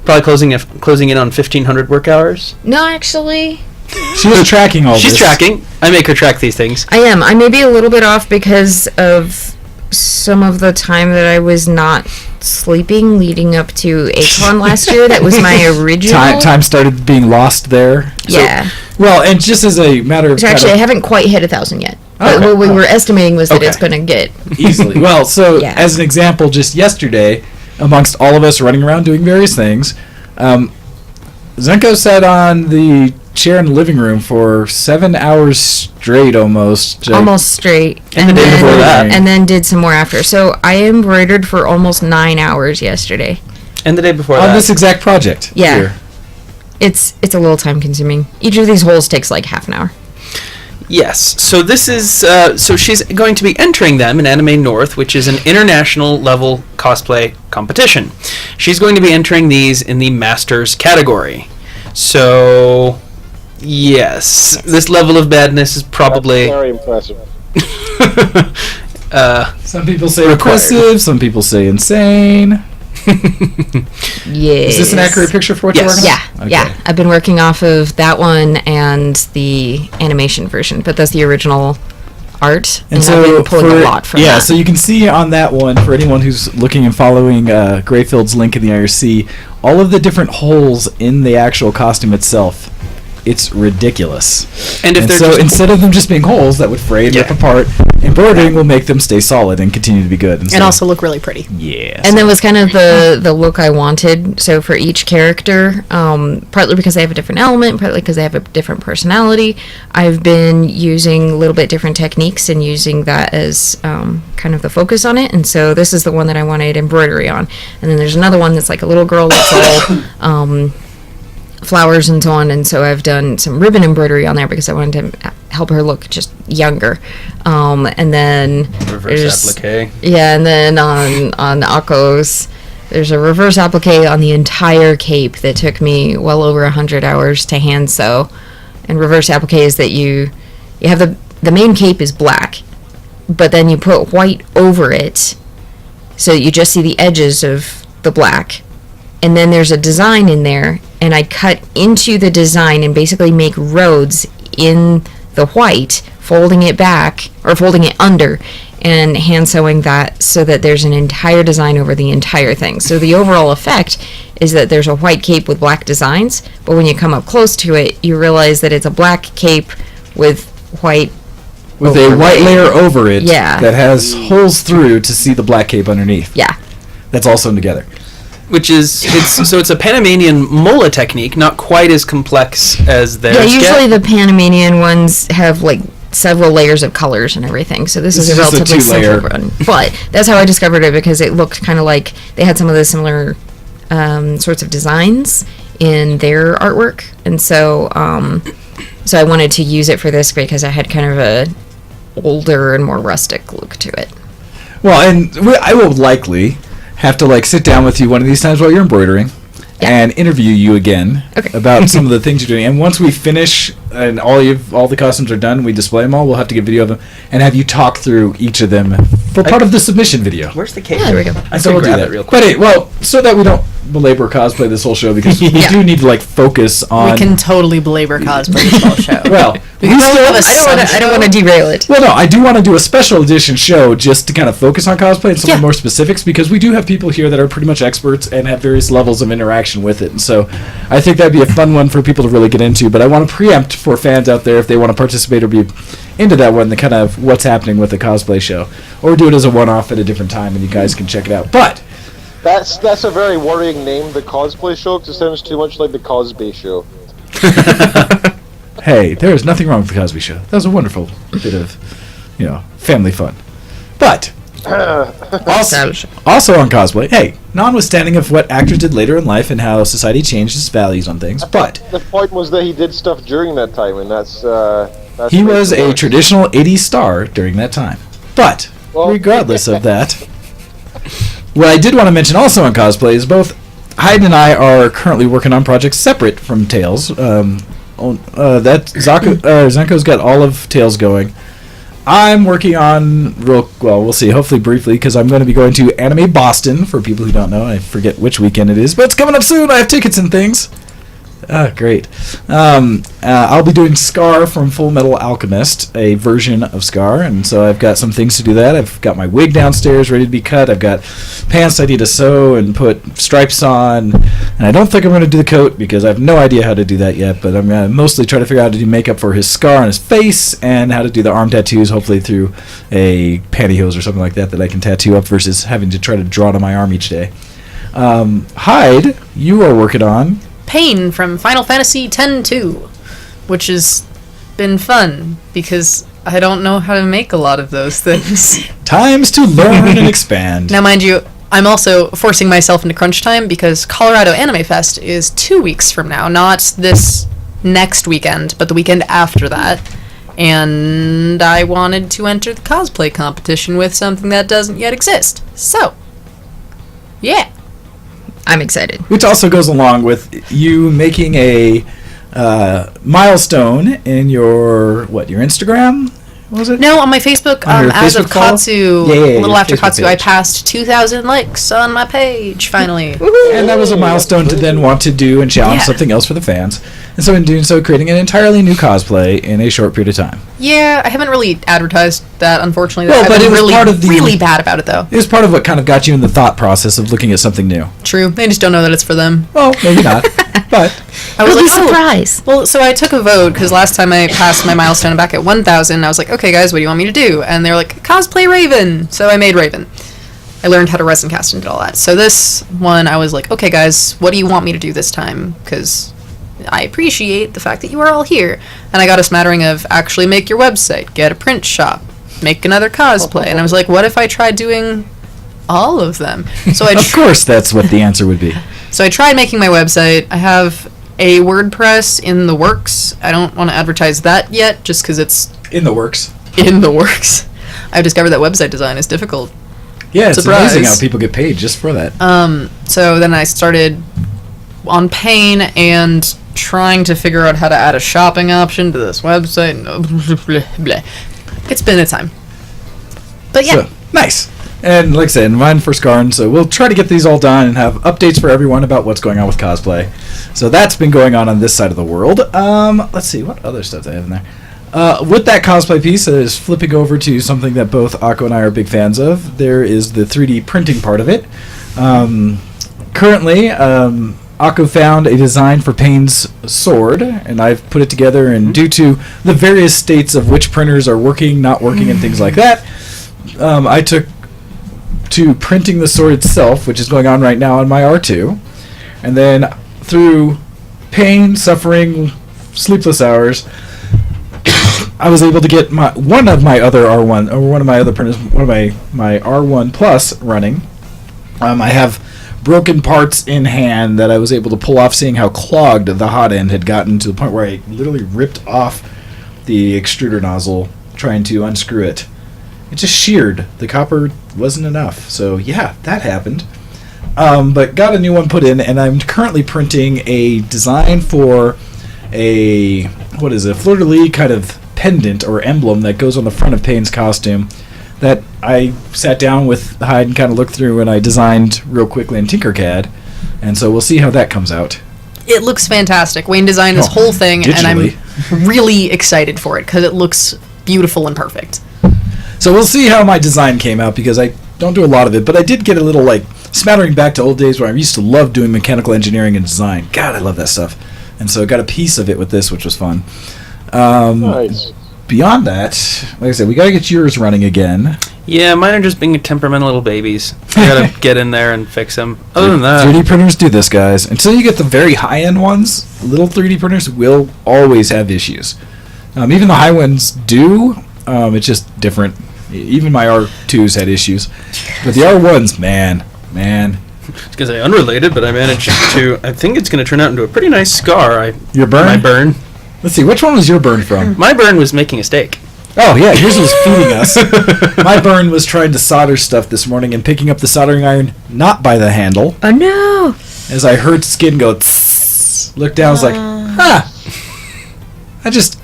Probably closing in on 1,500 work hours. No, actually. She was tracking all this. She's tracking. I make her track these things. I am. I may be a little bit off because of some of the time that I was not sleeping leading up to Acon last year. That was my original. Time started being lost there. Yeah. Well, and just as a matter of So actually, I haven't quite hit 1,000 yet. But Okay. what we were estimating was that Okay. it's going to get. easily. Well, so Yeah. as an example, just yesterday, amongst all of us running around doing various things, Zenko sat on the chair in the living room for 7 hours straight, almost. Almost straight. And the day before that. And then did some more after. So I embroidered for almost 9 hours yesterday. And the day before on that. this exact project. Yeah. Here. It's a little time consuming. Each of these holes takes like half an hour. Yes. So this is so she's going to be entering them in Anime North, which is an international level cosplay competition. She's going to be entering these in the Masters category. So yes, this level of badness is probably Very impressive. Some people say Required. impressive, some people say insane. Yeah. Is this an accurate picture for what Yes. you're working Yeah, on? Okay. yeah. I've been working off of that one and the animation version, but that's the original art, and I've been pulling a lot from that. so you can see on that one, for anyone who's looking and following Greyfield's link in the IRC, all of the different holes in the actual costume itself. It's ridiculous. And if they're so just- instead of them just being holes that would fray and rip Yeah. apart, embroidering will make them stay solid and continue to be good. And so- also look really pretty. yeah. And that was kind of the look I wanted. So for each character, partly because they have a different element, partly because they have a different personality, I've been using a little bit different techniques and using that as kind of the focus on it. And so this is the one that I wanted embroidery on. And then there's another one that's like a little girl that's all flowers and so on. And so I've done some ribbon embroidery on there because I wanted to help her look just younger. And then reverse there's- applique. yeah, and then on Akko's, there's a reverse applique on the entire cape that took me well over 100 hours to hand sew. And reverse applique is that you have the main cape is black, but then you put white over it, so you just see the edges of the black. And then there's a design in there, and I cut into the design and basically make roads in the white, folding it back or folding it under and hand sewing that so that there's an entire design over the entire thing. So the overall effect is that there's a white cape with black designs, but when you come up close to it, you realize that it's a black cape with white with a white layer over it Yeah. that has holes through to see the black cape underneath. Yeah. That's all sewn together. Which is it's a Panamanian mola technique, not quite as complex as theirs. Yeah, usually get. the Panamanian ones have like several layers of colors and everything. So this is a is just a relatively two-layer. simple one. But that's how I discovered it because it looked kind of like they had some of the similar sorts of designs in their artwork, and so I wanted to use it for this because I had kind of a older and more rustic look to it. Well, and I will likely have to like sit down with you one of these times while you're embroidering and interview you again Okay. about some of the things you're doing. And once we finish and all the costumes are done, we display them all. We'll have to get video of them and have you talk through each of them for part of the submission video. Where's the cape? Yeah, there we go. So we'll do grab that it real quick. But well, so that we don't belabor cosplay this whole show because we Yeah. do need to like focus on. We can totally belabor cosplay this whole show. Well, we can still have a I don't want to derail it. Well, no, I do want to do a special edition show just to kind of focus on cosplay and some of the more specifics because we do have people here that are pretty much experts and have various levels of interaction with it. And so I think that'd be a fun one for people to really get into. But I want to preempt for fans out there if they want to participate or be into that one, the kind of what's happening with the cosplay show. Or do it as a one-off at a different time and you guys can check it out. But That's a very worrying name, the cosplay show, because it sounds too much like the Cosby Show. hey, there is nothing wrong with the Cosby Show. That was a wonderful bit of, family fun. But also on cosplay, hey, notwithstanding of what actors did later in life and how society changed its values on things, but The point was that he did stuff during that time, and that's he what was makes it a work. traditional 80s star during that time. But Well- regardless of that, what I did want to mention also on cosplay is both Hayden and I are currently working on projects separate from Tales. Zenko's got all of Tales going. I'm working on we'll see, hopefully briefly, because I'm going to be going to Anime Boston, for people who don't know. I forget which weekend it is, but it's coming up soon. I have tickets and things. Great. I'll be doing Scar from Full Metal Alchemist, a version of Scar, and so I've got some things to do that. I've got my wig downstairs ready to be cut. I've got pants I need to sew and put stripes on, and I don't think I'm going to do the coat because I have no idea how to do that yet, but I'm going to mostly try to figure out how to do makeup for his scar on his face and how to do the arm tattoos, hopefully through a pantyhose or something like that I can tattoo up versus having to try to draw it on my arm each day. Hyde, you are working on Pain from Final Fantasy X-2, which has been fun because I don't know how to make a lot of those things. Times to Learn and Expand. Now, mind you, I'm also forcing myself into crunch time because Colorado Anime Fest is 2 weeks from now, not this next weekend, but the weekend after that. And I wanted to enter the cosplay competition with something that doesn't yet exist. So, yeah. I'm excited. Which also goes along with you making a milestone in your Instagram? What was it? No, on my Facebook, On your as of Facebook follow? Katsu, Yeah, a little your after Facebook Katsu, I page. passed 2,000 likes on my page, finally. And that was a milestone to then want to do and challenge Yeah. something else for the fans. And so in doing so, creating an entirely new cosplay in a short period of time. Yeah, I haven't really advertised that, unfortunately. Well, I've but been it was really, part of the- really bad about it, though. It was part of what kind of got you in the thought process of looking at something new. True. They just don't know that it's for them. Well, maybe not. But I was It'll be like, oh. surprise. Well, so I took a vote because last time I passed my milestone back at 1,000, I was like, okay, guys, what do you want me to do? And they were like, cosplay Raven. So I made Raven. I learned how to resin cast and did all that. So this one, I was like, okay, guys, what do you want me to do this time? Because I appreciate the fact that you are all here. And I got a smattering of actually make your website, get a print shop, make another cosplay. And I was like, what if I tried doing all of them? So I of course that's what the answer would be. So I tried making my website. I have a WordPress in the works. I don't want to advertise that yet, just because it's In the works. in the works. I've discovered that website design is difficult. Yeah, it's Surprise. amazing how people get paid just for that. So then I started on Pain and trying to figure out how to add a shopping option to this website. It's been a time. But yeah. So, nice. And like I said, mine for Scarn, so we'll try to get these all done and have updates for everyone about what's going on with cosplay. So that's been going on this side of the world. Let's see, what other stuff do I have in there? With that cosplay piece, is flipping over to something that both Akko and I are big fans of. There is the 3D printing part of it. Currently, Akko found a design for Pain's sword, and I've put it together, and due to the various states of which printers are working, not working, and things like that, I took to printing the sword itself, which is going on right now on my R2, and then through pain, suffering, sleepless hours, I was able to get one of my other printers, one of my R1 Plus running. I have broken parts in hand that I was able to pull off, seeing how clogged the hot end had gotten to the point where I literally ripped off the extruder nozzle trying to unscrew it. It just sheared. The copper wasn't enough. So yeah, that happened. But got a new one put in, and I'm currently printing a design for a fleur-de-lis kind of pendant or emblem that goes on the front of Pain's costume that I sat down with Hyde and kind of looked through, and I designed real quickly in Tinkercad. And so we'll see how that comes out. It looks fantastic. Wayne designed this whole thing, and digitally. I'm really excited for it because it looks beautiful and perfect. So we'll see how my design came out, because I don't do a lot of it, but I did get a little smattering back to old days where I used to love doing mechanical engineering and design. God, I love that stuff. And so I got a piece of it with this, which was fun. Nice. Beyond that, like I said, we got to get yours running again. Yeah, mine are just being temperamental little babies. I gotta get in there and fix them. Other than that, 3D printers do this, guys. Until you get the very high-end ones, little 3D printers will always have issues. Even the high ones do. It's just different. Even my R2s had issues. But the R1s, man. I was gonna say unrelated, but I managed to. I think it's gonna turn out into a pretty nice scar. Your burn? My burn. Let's see, which one was your burn from? My burn was making a steak. Oh, yeah, yours was feeding us. My burn was trying to solder stuff this morning and picking up the soldering iron not by the handle. Oh no! As I heard skin go tss, looked down, I was like, I just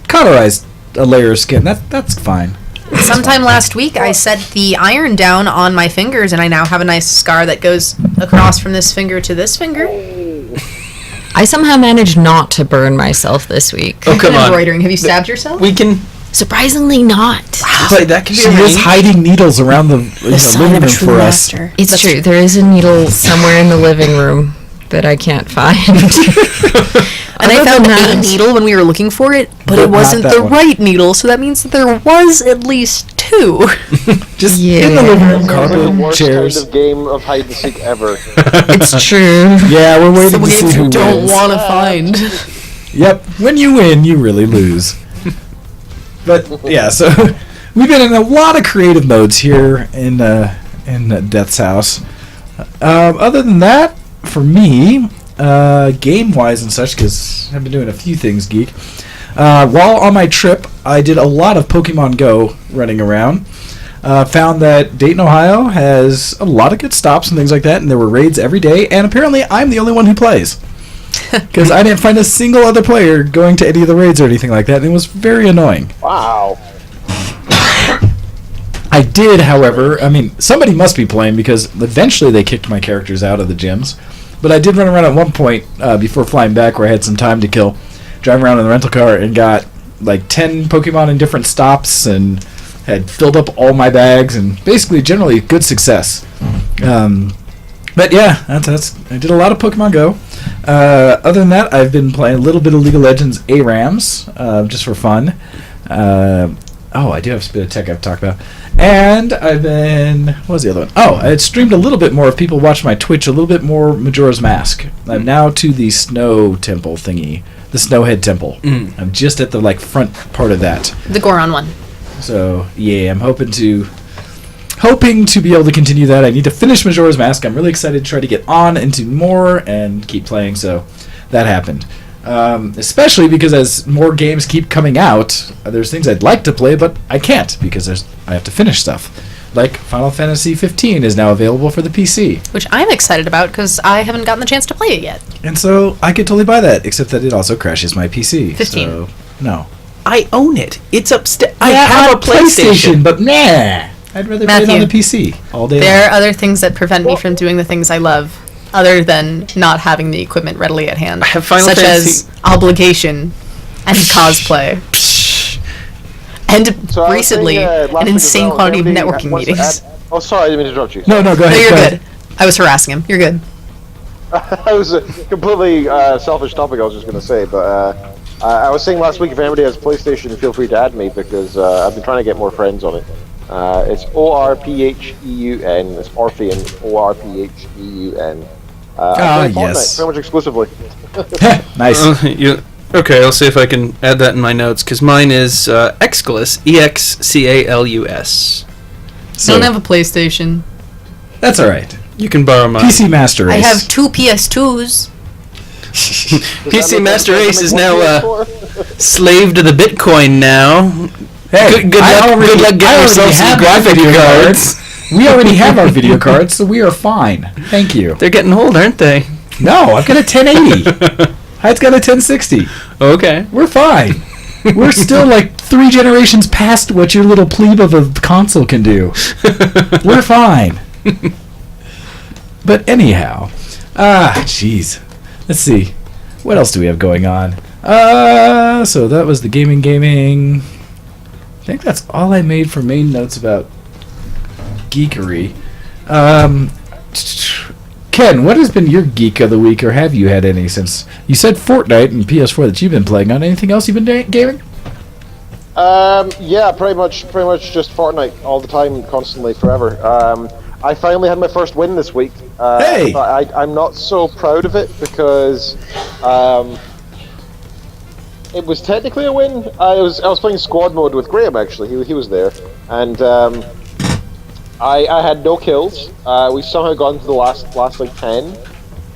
cauterized a layer of skin. That's fine. Sometime last week, I set the iron down on my fingers, and I now have a nice scar that goes across from this finger to this finger. I somehow managed not to burn myself this week. Oh, come on. Embroidering. Have you stabbed yourself? We can Surprisingly not. play that. Can be She is arranged. hiding needles around the living room for us. It's true. There is a needle somewhere in the living room that I can't find. And I found a that- needle when we were looking for it, but But it not wasn't that the one. right needle, so that means that there was at least 2. Just Yeah. in the living room, The carpet, worst chairs. kind of game of hide and seek ever. It's true. Yeah, we're waiting Some to see games who you don't wins. want to find. Yep, when you win, you really lose. But yeah, so we've been in a lot of creative modes here in Death's House. Other than that, for me, game-wise and such, because I've been doing a few things, Geek. While on my trip, I did a lot of Pokemon Go running around. Found that Dayton, Ohio has a lot of good stops and things like that, and there were raids every day, and apparently I'm the only one who plays. Because I didn't find a single other player going to any of the raids or anything like that, and it was very annoying. Wow. I did, however, I mean, somebody must be playing because eventually they kicked my characters out of the gyms. But I did run around at one point before flying back where I had some time to kill, driving around in the rental car and got like 10 Pokemon in different stops and had filled up all my bags and basically generally good success. But yeah, that's I did a lot of Pokemon Go. Other than that, I've been playing a little bit of League of Legends ARAMs just for fun. I do have a bit of tech I've talked about. And I've been... What was the other one? Oh, I had streamed a little bit more. If people watch my Twitch, a little bit more Majora's Mask. I'm now to the Snow Temple thingy. The Snowhead Temple. I'm just at the front part of that. The Goron one. So, yeah, I'm hoping to be able to continue that. I need to finish Majora's Mask. I'm really excited to try to get on into more and keep playing, so that happened. Especially because as more games keep coming out, there's things I'd like to play, but I can't because I have to finish stuff. Like Final Fantasy 15 is now available for the PC. Which I'm excited about because I haven't gotten the chance to play it yet. And so I could totally buy that, except that it also crashes my PC. 15. So, no. I own it. It's upstairs. I Yeah, have a on PlayStation. but nah. I'd rather play it on Matthew, the PC all day There long. are other things that prevent me from doing the things I love, other than not having the equipment readily at hand. I have Final such Fantasy- as obligation and cosplay. And So I was recently, saying, last an week as insane well, quantity of everybody networking wants to meetings. add- Oh, sorry, I didn't mean to interrupt you. No, go No, ahead. you're go good. ahead. I was harassing him. You're good. I was a completely selfish topic I was just going to say, but I was saying last week if anybody has PlayStation, feel free to add me because I've been trying to get more friends on it. It's ORPHEUN. It's Orphean. ORPHEUN. I play Fortnite yes. pretty much exclusively. Nice. Okay, I'll see if I can add that in my notes because mine is Excalus, EXCALUS. So, Don't have a PlayStation. that's all right. You can borrow mine. PC Master Race. I have 2 PS2s. PC Master Race is now PS4? slave to the Bitcoin now. Hey, Good luck. Good luck getting yourself some graphic cards. We already have our video cards, so we are fine. Thank you. They're getting old, aren't they? No, I've got a 1080. Hyde's got a 1060. Okay. We're fine. We're still like 3 generations past what your little plebe of a console can do. We're fine. But anyhow, jeez. Let's see. What else do we have going on? So that was the gaming. I think that's all I made for main notes about geekery. Ken, what has been your geek of the week, or have you had any since you said Fortnite and PS4 that you've been playing on? Anything else you've been gaming? Yeah, pretty much just Fortnite all the time, constantly, forever. I finally had my first win this week. Hey! But I'm not so proud of it because it was technically a win. I was playing squad mode with Graham actually. He was there, and I had no kills. We somehow got into the last like 10.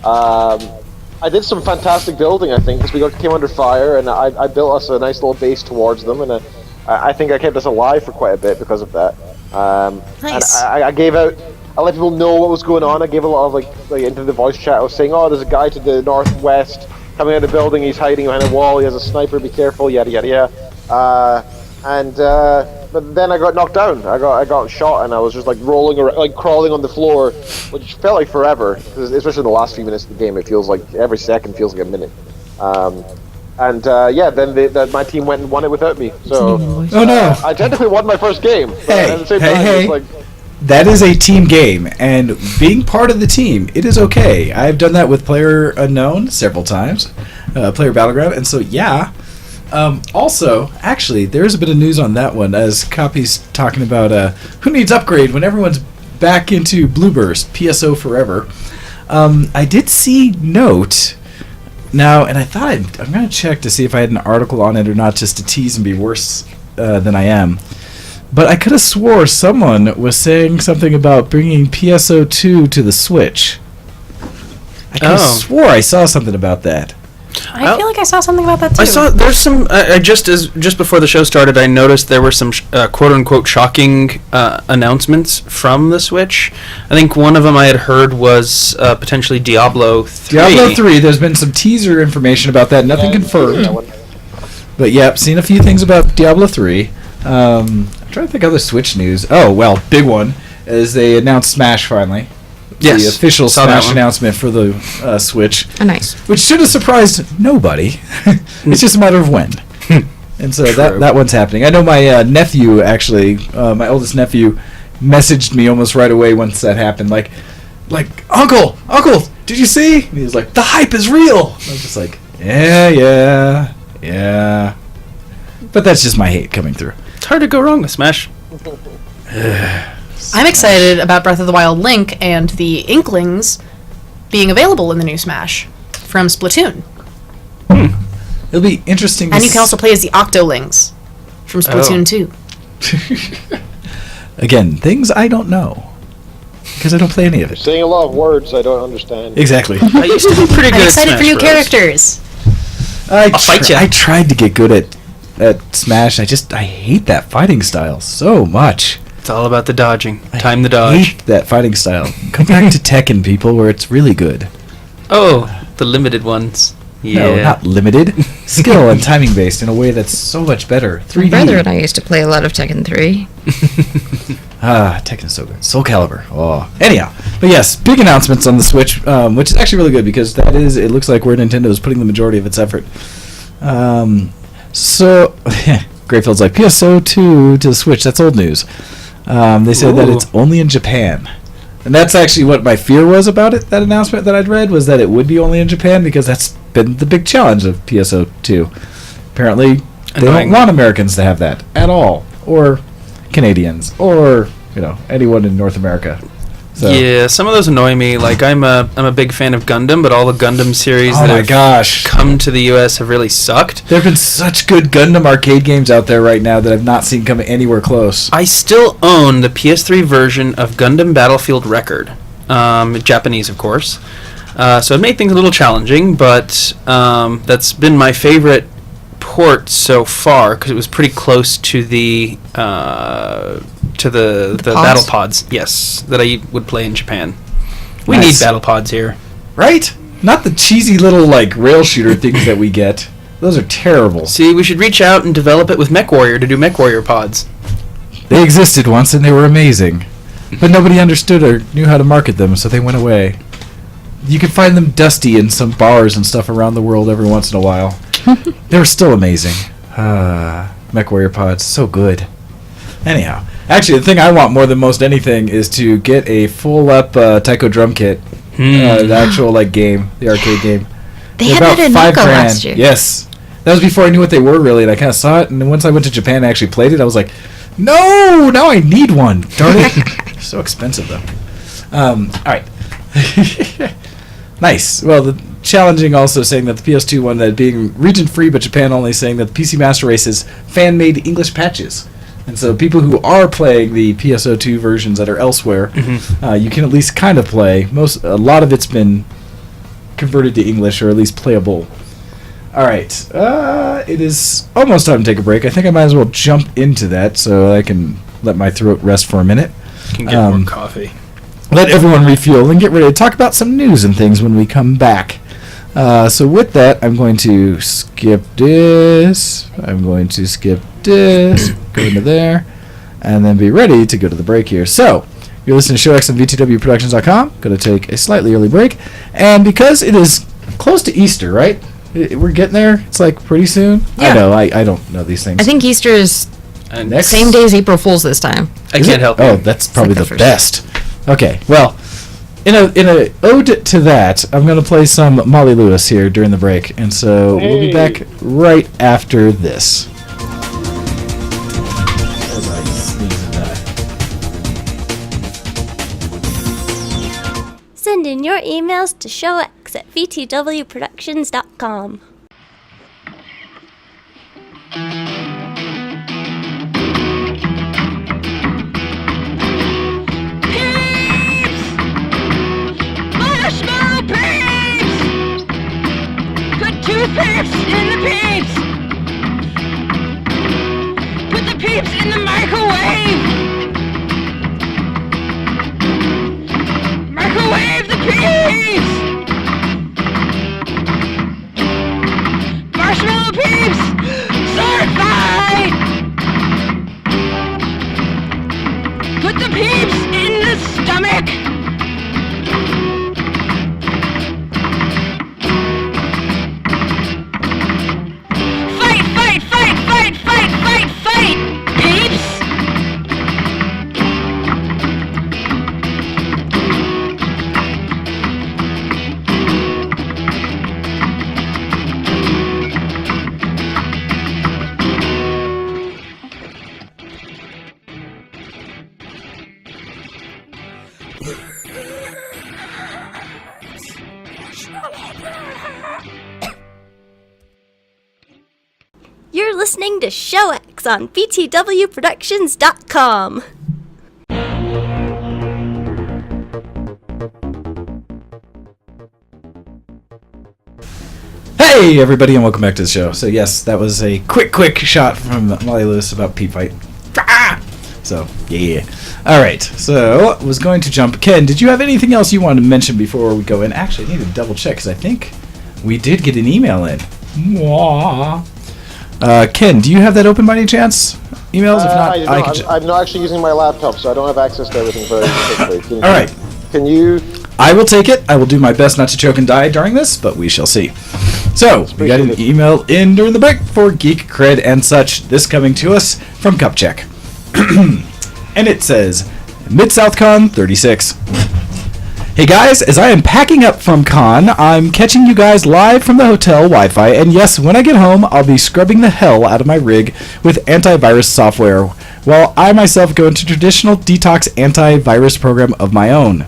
I did some fantastic building, I think, because we came under fire, and I built us a nice little base towards them, and I think I kept us alive for quite a bit because of that. Nice. And I let people know what was going on. I gave a lot of like into the voice chat. I was saying, oh, there's a guy to the northwest coming out of the building. He's hiding behind a wall. He has a sniper. Be careful. Yada yada yada. and but then I got knocked down. I got shot, and I was just like rolling around, like crawling on the floor, which felt like forever. 'Cause especially in the last few minutes of the game, it feels like every second feels like a minute. Then my team went and won it without me. So Oh no! I technically won my first game. But Hey, at the same hey, time, hey. it's like, That is a team game, and being part of the team, it is okay. I've done that with Player Unknown several times, Player Battleground, and so yeah. Also, actually, there's a bit of news on that one, as Copy's talking about who needs upgrade when everyone's back into Blueburst, PSO forever. I did see Note now, and I thought I'm going to check to see if I had an article on it or not, just to tease and be worse than I am. But I could have swore someone was saying something about bringing PSO2 to the Switch. I could have swore I saw something about that. I feel like I saw something about that too. I saw there's some. I just before the show started, I noticed there were some quote unquote shocking announcements from the Switch. I think one of them I had heard was potentially Diablo 3. Diablo 3, there's been some teaser information about that, nothing confirmed. But yep, seen a few things about Diablo 3. I'm trying to think of other Switch news. Oh, well, big one is they announced Smash finally. Yes, the official saw that Smash one. announcement for the Switch. Oh, nice. Which should have surprised nobody. It's just a matter of when. And so that one's happening. I know my nephew, actually, my oldest nephew, messaged me almost right away once that happened. Like, Uncle, did you see? And he was like, the hype is real. I was just like, yeah. But that's just my hate coming through. It's hard to go wrong with Smash. I'm excited about Breath of the Wild Link and the Inklings being available in the new Smash from Splatoon. It'll be interesting. And you can also play as the Octolings from Splatoon 2. Again, things I don't know. Because I don't play any of it. saying a lot of words I don't understand. Exactly. I used to be pretty good I'm at excited Smash for new Bros. characters. I'll fight ya. I tried to get good at Smash. I hate that fighting style so much. It's all about the dodging. Time the I dodge. hate that fighting style. Come back to Tekken, people, where it's really good. Oh, the limited ones. Yeah. No, not limited. Skill and timing based in a way that's so much better. 3D. My brother and I used to play a lot of Tekken 3. Tekken's so good. Soul Calibur. Oh. Anyhow, but yes, big announcements on the Switch, which is actually really good because it looks like where Nintendo is putting the majority of its effort. So, Greyfield's like, PSO2 to the Switch, that's old news. They said that it's only in Japan. And that's actually what my fear was about it, that announcement that I'd read, was that it would be only in Japan because that's been the big challenge of PSO2. Apparently, they don't want Americans to have that at all. Or Canadians. Or, anyone in North America. So. Yeah, some of those annoy me. Like I'm a big fan of Gundam, but all the Gundam series that have come to the US have really sucked. There have been such good Gundam arcade games out there right now that I've not seen come anywhere close. I still own the PS3 version of Gundam Battlefield Record, Japanese, of course. So it made things a little challenging, but that's been my favorite port so far because it was pretty close to the battle pods, yes, that I would play in Japan. We need battle pods here, right? Not the cheesy little rail shooter things that we get. Those are terrible. See, we should reach out and develop it with MechWarrior to do MechWarrior pods. They existed once and they were amazing, but nobody understood or knew how to market them, so they went away. You could find them dusty in some bars and stuff around the world every once in a while. They were still amazing. MechWarrior pods, so good. Anyhow, actually, the thing I want more than most anything is to get a full-up Taiko drum kit. The actual game, the arcade game. They had that in Nico last year. Yes. That was before I knew what they were, really, and I kind of saw it, and then once I went to Japan and actually played it, I was like, no! Now I need one! Darn it. So expensive, though. Alright. Nice. Well, the challenging also saying that the PS2 one, that being region-free, but Japan only, saying that the PC Master Race is fan-made English patches. And so people who are playing the PSO2 versions that are elsewhere, you can at least kind of play. A lot of it's been converted to English, or at least playable. All right. It is almost time to take a break. I think I might as well jump into that so I can let my throat rest for a minute. Can get more coffee. Let everyone refuel and get ready to talk about some news and things when we come back. So with that, I'm going to skip this. I'm going to skip disk, go into there, and then be ready to go to the break here. So, you're listening to Show X on VTWProductions.com. Going to take a slightly early break. And because it is close to Easter, right? We're getting there. It's like pretty soon. Yeah. I know. I don't know these things. I think Easter is And Next- same day as April Fool's this time. I Is can't it? help Oh, you. that's probably like the the best. Okay, well, in a ode to that, I'm going to play some Molly Lewis here during the break, and so we'll be Hey. back right after this. As I sneeze and die. Send in your emails to showx@vtwproductions.com. Marshmallow peeps! Put two peeps in the peeps! Put the peeps in the microwave! Microwave the peeps! Marshmallow peeps! Certified! Put the peeps in the stomach! Fight, fight, fight, fight, fight, fight, fight, peeps! You're listening to ShowX on VTWProductions.com. Hey, everybody, and welcome back to the show. So, yes, that was a quick shot from Molly Lewis about Peep Fight. Ah! So, yeah. All right, so was going to jump. Ken, did you have anything else you wanted to mention before we go in? Actually, I need to double check because I think we did get an email in. Mwah. Ken, do you have that open by any chance? Emails? If not, I can. I'm not actually using my laptop, so I don't have access to everything very quickly. All right. Can you? I will take it. I will do my best not to choke and die during this, but we shall see. So, we got an email in during the break for Geek Cred and such. This coming to us from Cupcheck. And it says, Mid-South-Con 36. Hey guys, as I am packing up from Con, I'm catching you guys live from the hotel Wi-Fi, and yes, when I get home, I'll be scrubbing the hell out of my rig with antivirus software, while I myself go into traditional detox antivirus program of my own.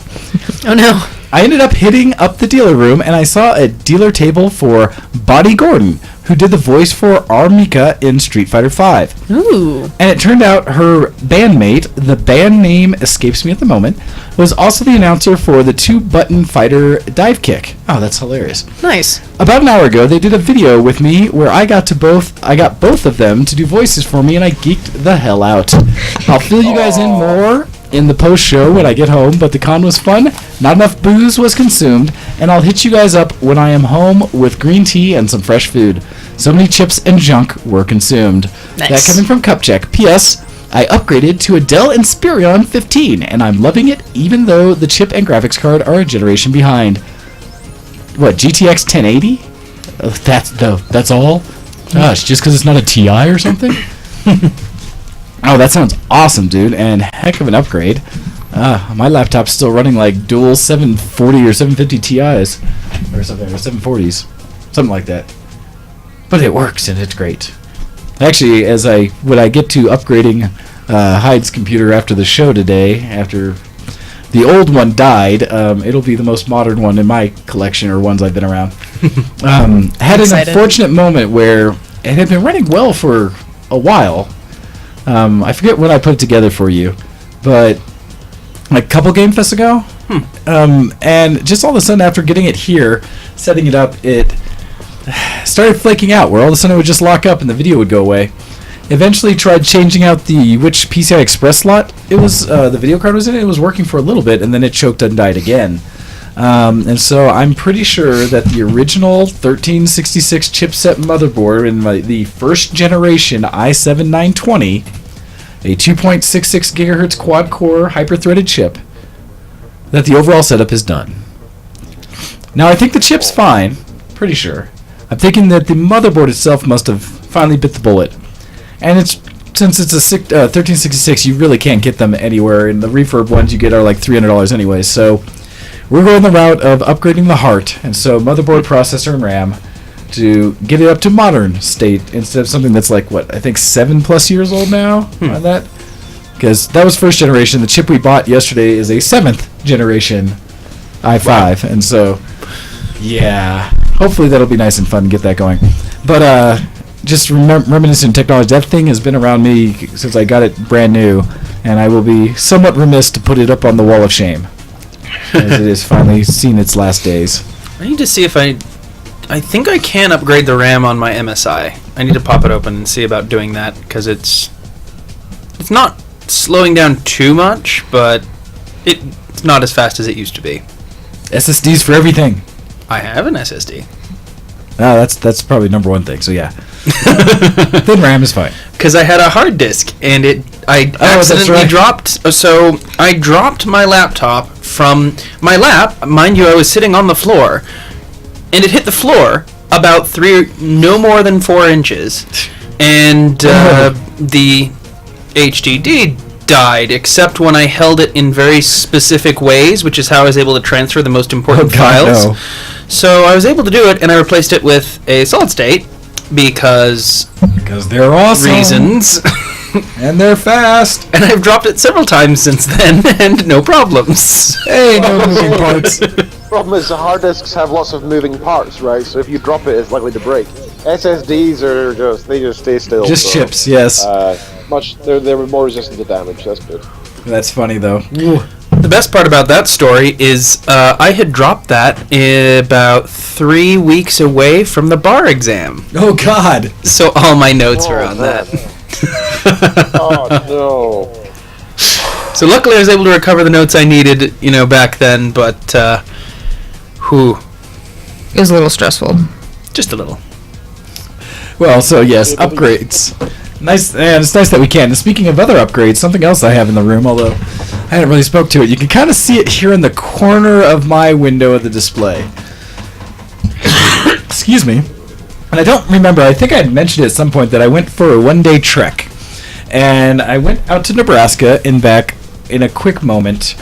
Oh no. I ended up hitting up the dealer room, and I saw a dealer table for Bonnie Gordon, who did the voice for Armika in Street Fighter V. Ooh. And it turned out her bandmate, the band name escapes me at the moment, was also the announcer for the two-button fighter dive kick. Oh, that's hilarious. Nice. About an hour ago, they did a video with me where I got both of them to do voices for me, and I geeked the hell out. I'll fill you guys in more in the post-show when I get home, but the con was fun, not enough booze was consumed, and I'll hit you guys up when I am home with green tea and some fresh food. So many chips and junk were consumed. Nice. That coming from Cupcheck. P.S. I upgraded to a Dell Inspiron 15, and I'm loving it, even though the chip and graphics card are a generation behind. What, GTX 1080? That's all? Gosh, just because it's not a TI or something? Oh, that sounds awesome, dude, and heck of an upgrade. My laptop's still running like dual 740 or 750 Ti's, or something, or 740s, something like that. But it works, and it's great. Actually, when I get to upgrading Hyde's computer after the show today, after the old one died, it'll be the most modern one in my collection, or ones I've been around. Had an unfortunate moment where it had been running well for a while. I forget when I put it together for you, but like a couple Game Fests ago. And just all of a sudden, after getting it here, setting it up, it started flaking out, where all of a sudden it would just lock up and the video would go away. Eventually tried changing out which PCI Express slot it was, the video card was in. It was working for a little bit, and then it choked and died again. And so I'm pretty sure that the original 1366 chipset motherboard in the first generation i7 920, a 2.66 gigahertz quad-core hyper-threaded chip, that the overall setup is done. Now, I think the chip's fine. Pretty sure. I'm thinking that the motherboard itself must have finally bit the bullet. And since it's a 1366, you really can't get them anywhere, and the refurb ones you get are like $300 anyway, so we're going the route of upgrading the heart, and so motherboard, processor, and RAM to get it up to modern state instead of something that's like, what, I think 7+ years old now on that? Because that was first generation. The chip we bought yesterday is a 7th generation i5, and so, yeah, hopefully that'll be nice and fun to get that going. But, just reminiscent technology, that thing has been around me since I got it brand new, and I will be somewhat remiss to put it up on the wall of shame, as it has finally seen its last days. I need to see if I think I can upgrade the RAM on my MSI. I need to pop it open and see about doing that, because it's not slowing down too much, but it's not as fast as it used to be. SSDs for everything. I have an SSD. That's probably number one thing, so yeah. Then RAM is fine. Because I had a hard disk, and I accidentally dropped. So I dropped my laptop from my lap. Mind you, I was sitting on the floor, and it hit the floor about no more than 4 inches, and the HDD died, except when I held it in very specific ways, which is how I was able to transfer the most important files. No. So I was able to do it, and I replaced it with a solid state because they're awesome reasons. And they're fast. And I've dropped it several times since then, and no problems. Hey, no moving parts. Problem is, the hard disks have lots of moving parts, right? So if you drop it, it's likely to break. SSDs are they just stay still. Just chips, yes. They're more resistant to damage. That's good. That's funny though. The best part about that story is I had dropped that about 3 weeks away from the bar exam. Oh God! So all my notes are on that. Oh no! So luckily I was able to recover the notes I needed, back then. But it was a little stressful. Just a little. Well, so yes, upgrades. Nice, and it's nice that we can. And speaking of other upgrades, something else I have in the room, although I hadn't really spoke to it. You can kind of see it here in the corner of my window of the display. Excuse me. And I don't remember, I think I had mentioned it at some point that I went for a one-day trek. And I went out to Nebraska and back in a quick moment.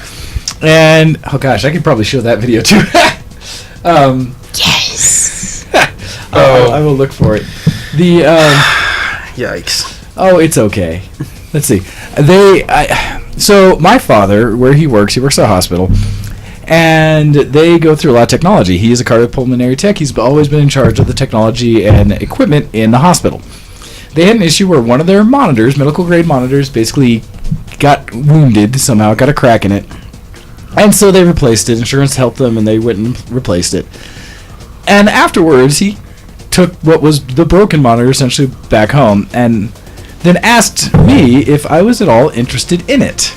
And, oh gosh, I could probably show that video too. Yes! I will look for it. Yikes. Oh, it's okay. Let's see. So my father, where he works at a hospital, and they go through a lot of technology. He is a cardiopulmonary tech. He's always been in charge of the technology and equipment in the hospital. They had an issue where one of their monitors, medical grade monitors, basically got wounded somehow, got a crack in it. And so they replaced it. Insurance helped them, and they went and replaced it. And afterwards, he took what was the broken monitor essentially back home and then asked me if I was at all interested in it.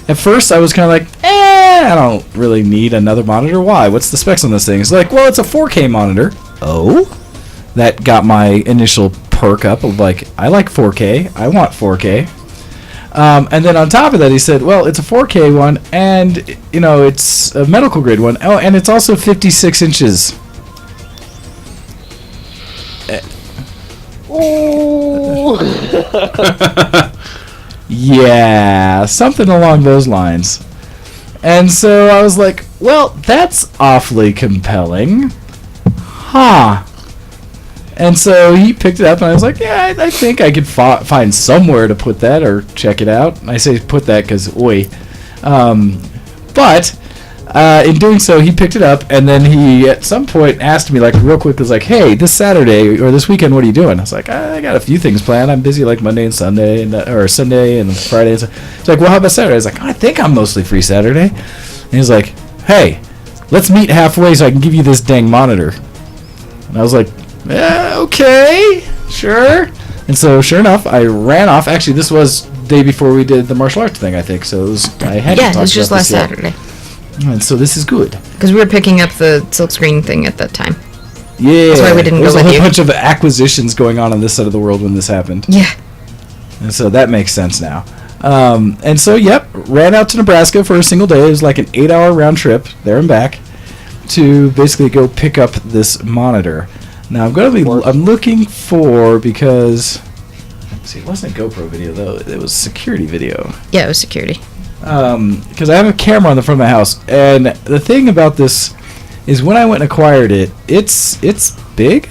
At first I was kind of like, I don't really need another monitor. Why? What's the specs on this thing? He's like, well, it's a 4K monitor. Oh? That got my initial perk up of like, I like 4K. I want 4K. And then on top of that, he said, well, it's a 4K one, and, it's a medical grade one. Oh, and it's also 56 inches. Ooh. Yeah, something along those lines. And so I was like, well, that's awfully compelling. Huh. And so he picked it up, and I was like, yeah, I think I could find somewhere to put that or check it out. And I say put that because, but in doing so, he picked it up, and then he, at some point, asked me, like, real quick, was like, hey, this Saturday or this weekend, what are you doing? I was like, I got a few things planned. I'm busy, like, Monday and Sunday, or Sunday and Friday. And so. He's like, well, how about Saturday? I was like, I think I'm mostly free Saturday. And he's like, hey, let's meet halfway so I can give you this dang monitor. And I was like, yeah, okay, sure. And so, sure enough, I ran off. Actually, this was the day before we did the martial arts thing, I think. So I had to talk about this it was just last Saturday. And so this is good. Because we were picking up the silkscreen thing at that time. Yeah. That's why we didn't There's go a with whole you. bunch of acquisitions going on this side of the world when this happened. Yeah. And so that makes sense now. And so, yep, ran out to Nebraska for a single day. It was like an 8-hour round trip there and back to basically go pick up this monitor. Now I'm looking for, because see, it wasn't a GoPro video though. It was security video. Yeah, it was security. Because I have a camera on the front of my house, and the thing about this is when I went and acquired it, it's big.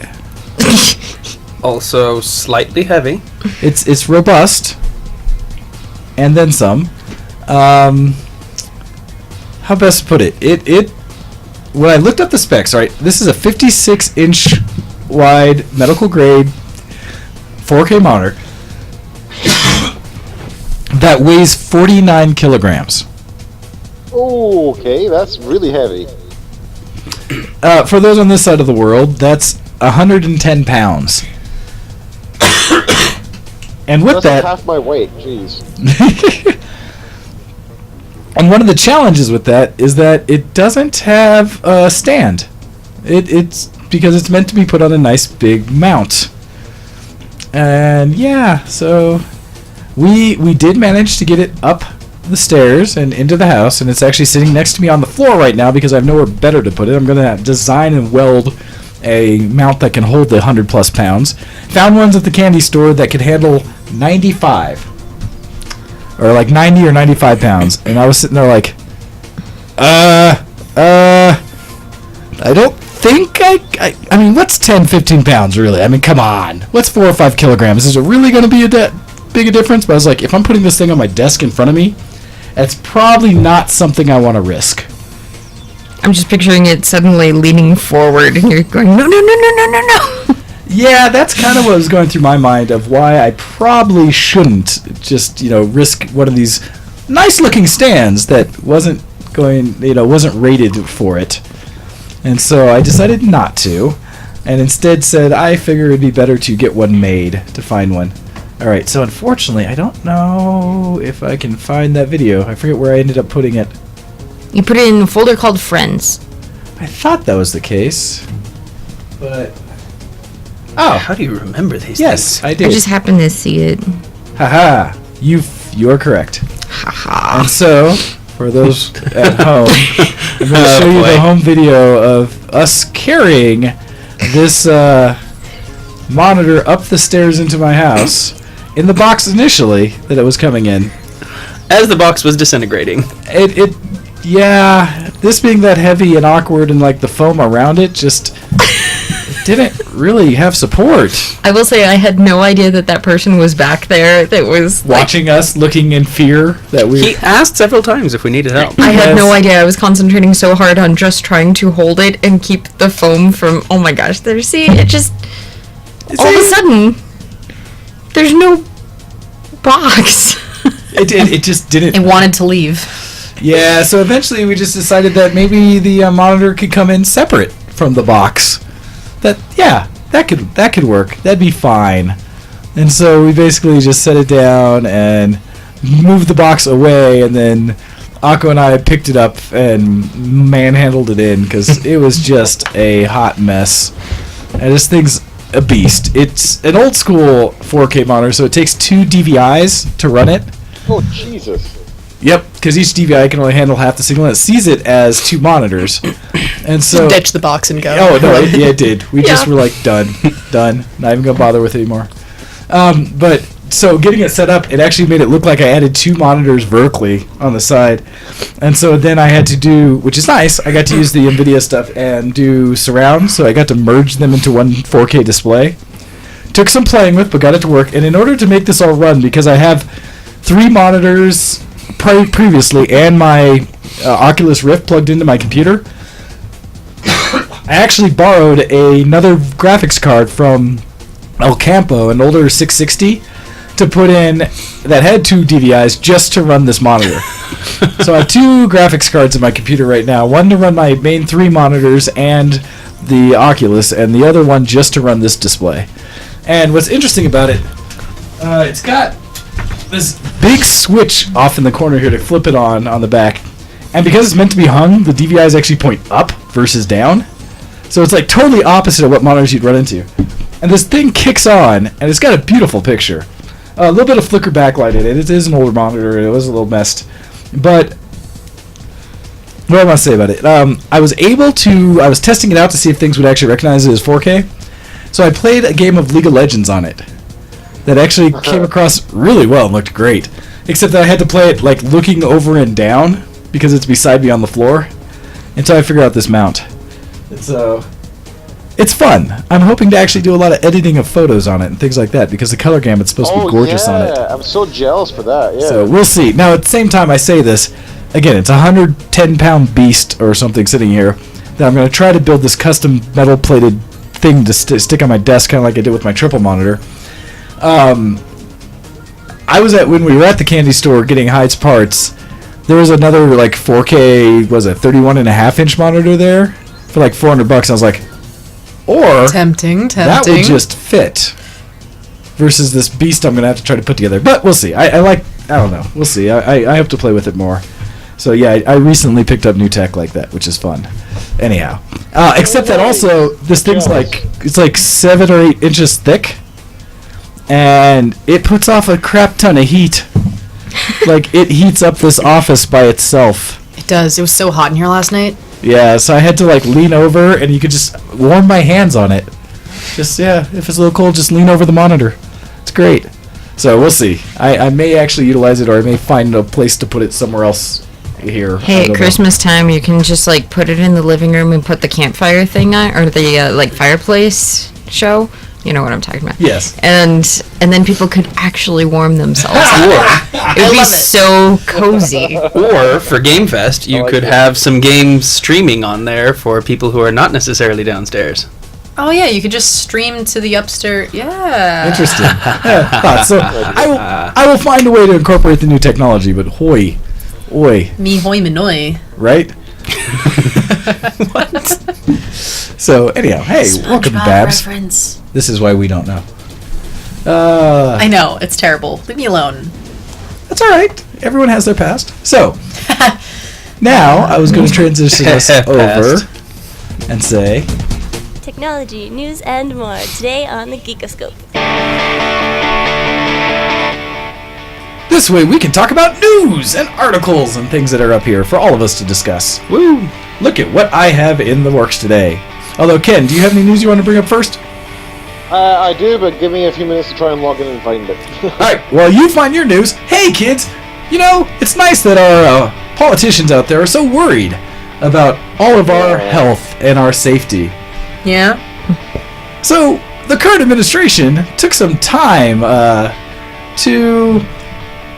Also slightly heavy. It's robust, and then some. How best to put it? It when I looked up the specs, right? This is a 56-inch wide medical grade 4K monitor that weighs 49 kilograms. Oh, okay, that's really heavy. For those on this side of the world, that's 110 pounds. And with That's that, half my weight. Jeez. and one of the challenges with that is that it doesn't have a stand. It's because it's meant to be put on a nice big mount. And yeah, so we did manage to get it up the stairs and into the house, and it's actually sitting next to me on the floor right now because I have nowhere better to put it. I'm going to design and weld a mount that can hold the 100+ pounds. Found ones at the candy store that could handle 95 or like 90 or 95 pounds, and I was sitting there like, I don't think I mean, what's 10-15 pounds really? I mean, come on, what's 4 or 5 kilograms? Is it really going to be big a difference? But I was like, if I'm putting this thing on my desk in front of me, that's probably not something I want to risk. I'm just picturing it suddenly leaning forward, and you're going, no, no, no, no, no, no, no. Yeah, that's kind of what was going through my mind of why I probably shouldn't just, risk one of these nice-looking stands that wasn't rated for it. And so I decided not to, and instead said I figure it'd be better to get one made, to find one. Alright, so unfortunately, I don't know if I can find that video. I forget where I ended up putting it. You put it in a folder called Friends. I thought that was the case, but... Oh, how do you remember these Yes, things? I did. I just happened to see it. Haha, you're correct. Haha. And so, for those at home, I'm going to show you the home video of us carrying this monitor up the stairs into my house in the box initially that it was coming in. As the box was disintegrating. Yeah, this being that heavy and awkward and like the foam around it just didn't really have support. I will say I had no idea that person was back there that was Watching us, looking in fear that He asked several times if we needed help. I had no idea. I was concentrating so hard on just trying to hold it and keep the foam from... Oh my gosh, all of a sudden, there's no box. It just didn't... It wanted to leave. Yeah, so eventually we just decided that maybe the monitor could come in separate from the box. That could work. That'd be fine. And so we basically just set it down and moved the box away, and then Akko and I picked it up and manhandled it in because it was just a hot mess. And this thing's a beast. It's an old school 4K monitor, so it takes 2 DVIs to run it. Oh, Jesus. Yep, because each DVI can only handle half the signal. It sees it as 2 monitors, and so Ditch the box and go. Oh no, it did. We just were like done, not even gonna bother with it anymore. But so getting it set up, it actually made it look like I added 2 monitors vertically on the side, and so then I had to do, which is nice. I got to use the NVIDIA stuff and do surround, so I got to merge them into one 4K display. Took some playing with, but got it to work. And in order to make this all run, because I have 3 monitors previously and my Oculus Rift plugged into my computer, I actually borrowed another graphics card from El Campo, an older 660, to put in that had 2 DVIs just to run this monitor. So I have 2 graphics cards in my computer right now, one to run my main 3 monitors and the Oculus, and the other one just to run this display. And what's interesting about it, it's got this big switch off in the corner here to flip it on the back, And because it's meant to be hung, the DVIs actually point up versus down. So it's like totally opposite of what monitors you'd run into. And this thing kicks on, and it's got a beautiful picture. A little bit of flicker backlight in it. It is an older monitor. It was a little messed. But what do I want to say about it? I was testing it out to see if things would actually recognize it as 4K. So I played a game of League of Legends on it that actually came across really well and looked great. Except that I had to play it like looking over and down because it's beside me on the floor until I figure out this mount. It's fun. I'm hoping to actually do a lot of editing of photos on it and things like that because the color gamut's supposed to be gorgeous on it. I'm so jealous for that. Yeah. So we'll see. Now at the same time I say this, again, it's a 110-pound beast or something sitting here that I'm going to try to build this custom metal-plated thing to stick on my desk, kind of like I did with my triple monitor. When we were at the candy store getting Hyde's parts, there was another like 4K, 31.5-inch monitor there for like $400. I was like, or Tempting. that would just fit versus this beast I'm going to have to try to put together. But we'll see. I don't know. We'll see. I have to play with it more. So yeah, I recently picked up new tech like that, which is fun. Anyhow, except that also this thing's it's like 7 or 8 inches thick, and it puts off a crap ton of heat. Like it heats up this office by itself. It does. It was so hot in here last night. Yeah, so I had to like lean over, and you could just warm my hands on it. If it's a little cold, just lean over the monitor. It's great. So we'll see. I may actually utilize it, or I may find a place to put it somewhere else here. Hey, at Christmas time, you can just like put it in the living room and put the campfire thing on, or the like fireplace show. You know what I'm talking about. Yes. And then people could actually warm themselves. It would be so cozy. Or for Game Fest, you could have some games streaming on there for people who are not necessarily downstairs. Oh yeah, you could just stream to the upstairs. Yeah. Interesting. So I will find a way to incorporate the new technology, but oi. Me hoi manoi. Right? What? So anyhow, hey, welcome to Babs. Reference. This is why we don't know. I know, it's terrible. Leave me alone. That's all right. Everyone has their past. So now I was going to transition us over and say Technology, news, and more today on the Geekoscope. this way we can talk about news and articles and things that are up here for all of us to discuss. Woo! Look at what I have in the works today. Although, Ken, do you have any news you want to bring up first? I do, but give me a few minutes to try and log in and find it. Alright, well, you find your news. Hey, kids! You know, it's nice that our politicians out there are so worried about all of our health and our safety. Yeah? So, the current administration took some time to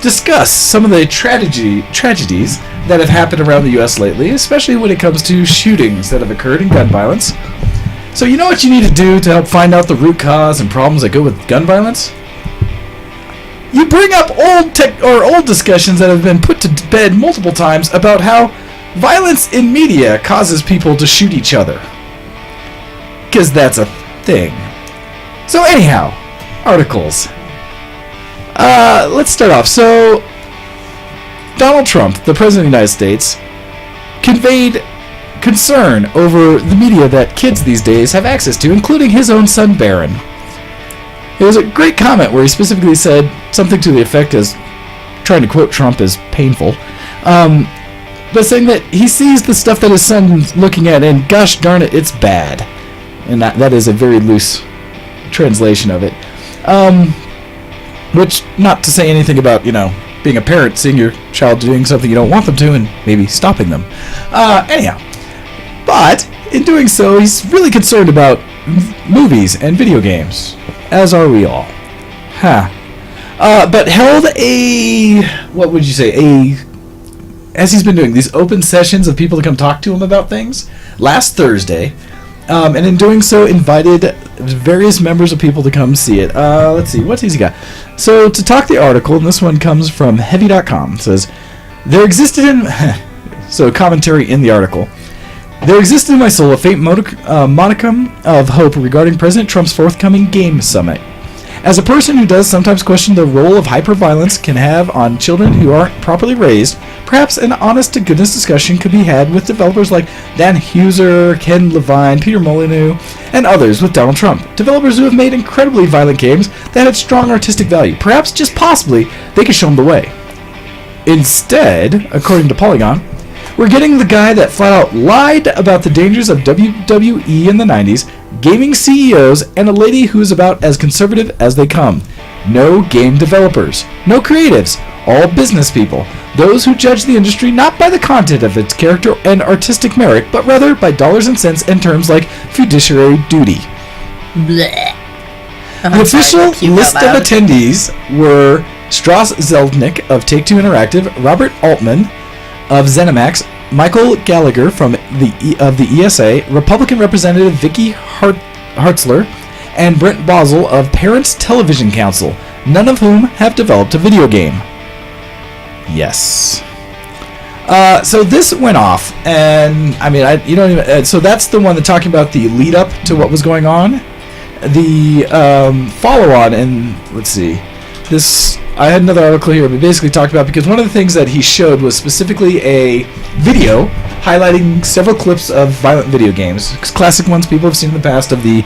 discuss some of the tragedies that have happened around the U.S. lately, especially when it comes to shootings that have occurred in gun violence. So you know what you need to do to help find out the root cause and problems that go with gun violence? You bring up old discussions that have been put to bed multiple times about how violence in media causes people to shoot each other. Because that's a thing. So anyhow, articles. Let's start off. So, Donald Trump, the President of the United States, conveyed concern over the media that kids these days have access to, including his own son, Barron. It was a great comment where he specifically said something to the effect as, trying to quote Trump as painful, but saying that he sees the stuff that his son's looking at and gosh darn it, it's bad. And that is a very loose translation of it. Which, not to say anything about, being a parent, seeing your child doing something you don't want them to and maybe stopping them. Anyhow. But, in doing so, he's really concerned about movies and video games. As are we all. But held as he's been doing, these open sessions of people to come talk to him about things, last Thursday. And in doing so, invited various members of people to come see it. Let's see, what has he got? So, to talk the article, and this one comes from Heavy.com, says, there existed in... so, commentary in the article. There existed in my soul a faint modicum of hope regarding President Trump's forthcoming game summit. As a person who does sometimes question the role of hyperviolence can have on children who aren't properly raised, perhaps an honest-to-goodness discussion could be had with developers like Dan Heuser, Ken Levine, Peter Molyneux, and others with Donald Trump. Developers who have made incredibly violent games that had strong artistic value. Perhaps, just possibly, they could show them the way. Instead, according to Polygon, we're getting the guy that flat out lied about the dangers of WWE in the 90s, gaming CEOs, and a lady who's about as conservative as they come. No game developers, no creatives, all business people, those who judge the industry not by the content of its character and artistic merit, but rather by dollars and cents and terms like fiduciary duty. Blech. The official list of attendees were Strauss Zelnick of Take-Two Interactive, Robert Altman of ZeniMax, Michael Gallagher from the ESA, Republican Representative Vicky Hartzler, and Brent Bosel of Parents Television Council, none of whom have developed a video game. Yes. So this went off, and I mean, you don't even. So that's the one that's talking about the lead up to what was going on. The follow-on, and let's see, this. I had another article here, but basically talked about, because one of the things that he showed was specifically a video highlighting several clips of violent video games, classic ones people have seen in the past, of the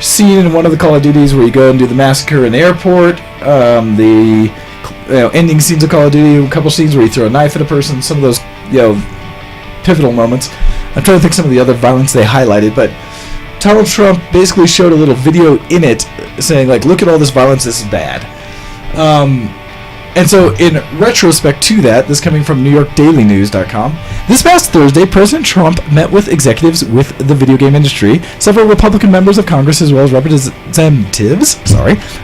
scene in one of the Call of Duties where you go and do the massacre in the airport, the ending scenes of Call of Duty, a couple scenes where you throw a knife at a person, some of those pivotal moments. I'm trying to think some of the other violence they highlighted, but Donald Trump basically showed a little video in it saying, like, look at all this violence, this is bad. And so, in retrospect to that, this coming from NewYorkDailyNews.com, this past Thursday, President Trump met with executives with the video game industry, several Republican members of Congress, as well as representatives,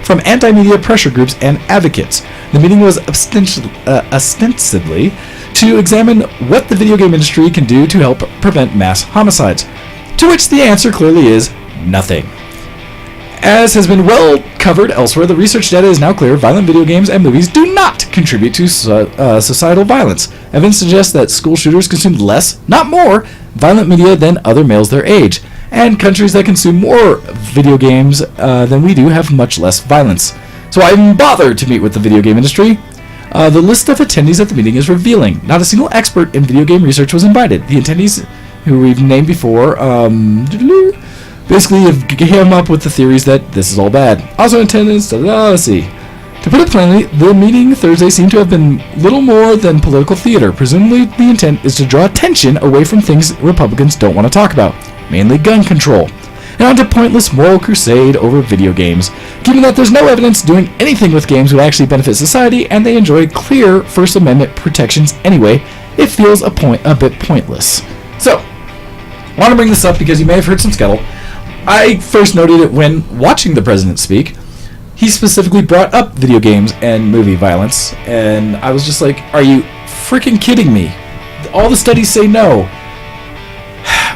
from anti-media pressure groups and advocates. The meeting was ostensibly to examine what the video game industry can do to help prevent mass homicides, to which the answer clearly is nothing. As has been well covered elsewhere, the research data is now clear. Violent video games and movies do not contribute to societal violence. Evidence suggests that school shooters consume less, not more, violent media than other males their age. And countries that consume more video games than we do have much less violence. So I even bothered to meet with the video game industry. The list of attendees at the meeting is revealing. Not a single expert in video game research was invited. The attendees, who we've named before, basically have come up with the theories that this is all bad. Also in attendance, let's see. To put it plainly, the meeting Thursday seemed to have been little more than political theater. Presumably, the intent is to draw attention away from things Republicans don't want to talk about, mainly gun control, and onto pointless moral crusade over video games, given that there's no evidence doing anything with games would actually benefit society, and they enjoy clear First Amendment protections anyway. It feels a bit pointless. So, I want to bring this up because you may have heard some scuttle. I first noted it when watching the president speak. He specifically brought up video games and movie violence, and I was just like, are you freaking kidding me? All the studies say no.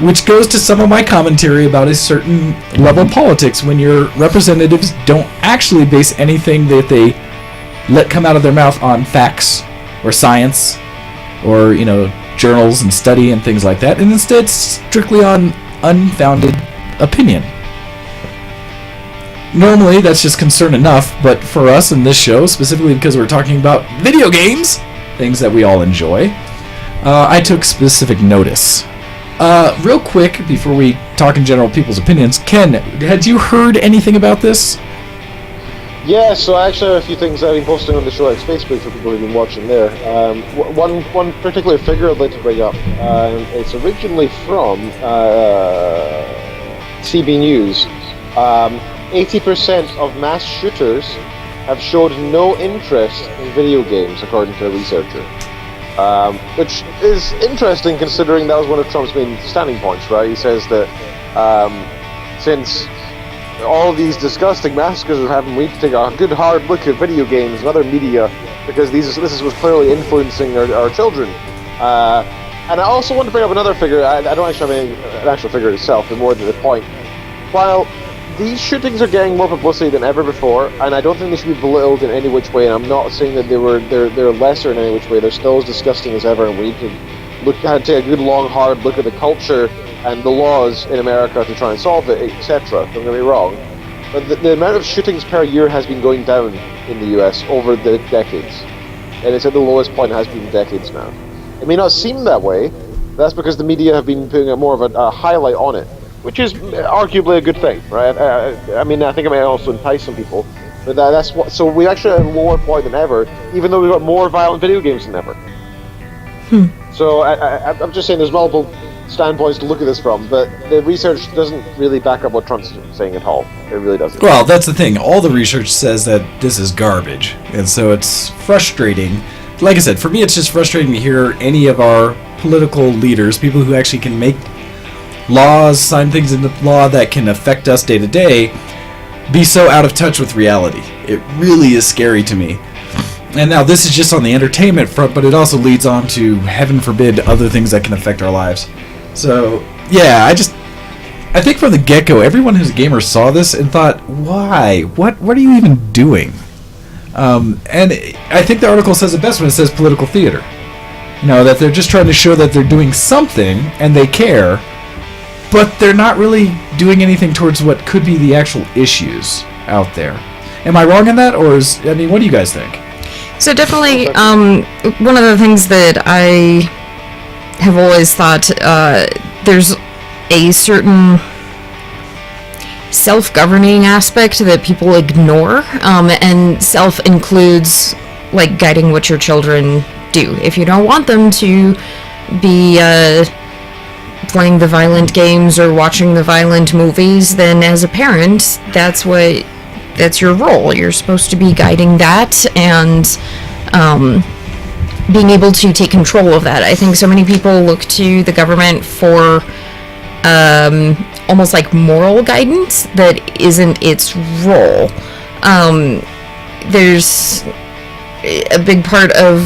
Which goes to some of my commentary about a certain level of politics when your representatives don't actually base anything that they let come out of their mouth on facts or science or, journals and study and things like that, and instead strictly on unfounded opinion. Normally, that's just concern enough, but for us in this show, specifically because we're talking about video games, things that we all enjoy, I took specific notice. Real quick, before we talk in general people's opinions, Ken, had you heard anything about this? Yeah, so I actually have a few things I've been posting on the Show X Facebook for people who've been watching there. One particular figure I'd like to bring up. It's originally from CB News. 80% of mass shooters have showed no interest in video games, according to a researcher. Which is interesting considering that was one of Trump's main standing points, right? He says that since all of these disgusting massacres are happening, we need to take a good hard look at video games and other media because this was clearly influencing our children. And I also want to bring up another figure. I don't actually have an actual figure itself, but more to the point. While these shootings are getting more publicity than ever before, and I don't think they should be belittled in any which way, and I'm not saying that they're lesser in any which way, they're still as disgusting as ever, and we need to take a good long hard look at the culture and the laws in America to try and solve it, etc. Don't get me wrong. but the amount of shootings per year has been going down in the US over the decades. And it's at the lowest point it has been in decades now. It may not seem that way, but that's because the media have been putting more of a highlight on it, which is arguably a good thing, right? I mean, I think it may also entice some people, but that's what. So we actually at a lower point than ever, even though we've got more violent video games than ever. So I'm just saying there's multiple standpoints to look at this from, but the research doesn't really back up what Trump's saying at all. It really doesn't. Well, that's the thing. All the research says that this is garbage, and so it's frustrating. Like I said, for me, it's just frustrating to hear any of our political leaders, people who actually can make laws, sign things into law that can affect us day to day, be so out of touch with reality. It really is scary to me. And now this is just on the entertainment front, but it also leads on to, heaven forbid, other things that can affect our lives. So, yeah, I think from the get-go, everyone who's a gamer saw this and thought, why? What are you even doing? And I think the article says it best when it says political theater. You know, that they're just trying to show that they're doing something, and they care, but they're not really doing anything towards what could be the actual issues out there. Am I wrong in that, or what do you guys think? So definitely, one of the things that I have always thought, there's a certain self-governing aspect that people ignore, and self includes, like, guiding what your children do. If you don't want them to be playing the violent games or watching the violent movies, then as a parent, that's your role. You're supposed to be guiding that and being able to take control of that. I think so many people look to the government for almost like moral guidance that isn't its role. There's a big part of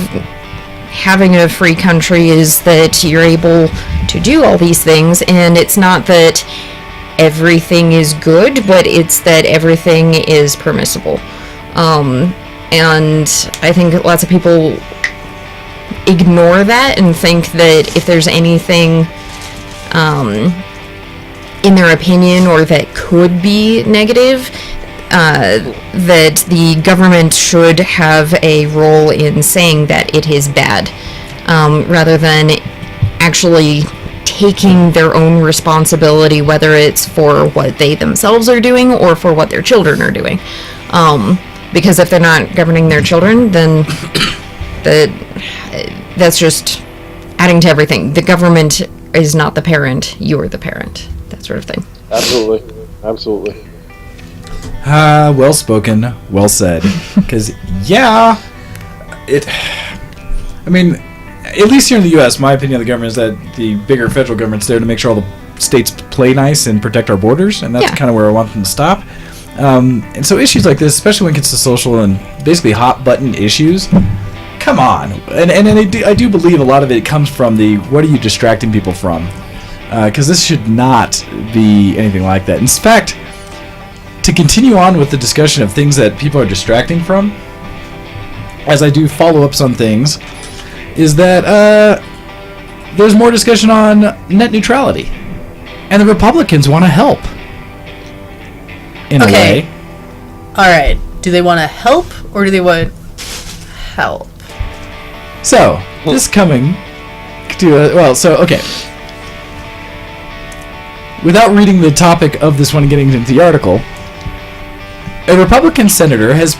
having a free country is that you're able to do all these things, and it's not that everything is good, but it's that everything is permissible. And I think lots of people ignore that and think that if there's anything in their opinion or that could be negative, that the government should have a role in saying that it is bad, rather than actually taking their own responsibility, whether it's for what they themselves are doing or for what their children are doing. Because if they're not governing their children, then that's just adding to everything. The government is not the parent, you're the parent. That sort of thing. Absolutely. Well spoken, well said. Because, at least here in the U.S., my opinion of the government is that the bigger federal government's there to make sure all the states play nice and protect our borders, and that's kind of where I want them to stop. And so issues like this, especially when it gets to social and basically hot-button issues, come on. And I do believe a lot of it comes from the, what are you distracting people from? Because this should not be anything like that. In fact, to continue on with the discussion of things that people are distracting from, as I do follow-ups on things, is that there's more discussion on net neutrality. And the Republicans want to help. In a way. Alright. Do they want to help, or do they want help? So, this coming to okay. Without reading the topic of this one and getting into the article, a Republican senator has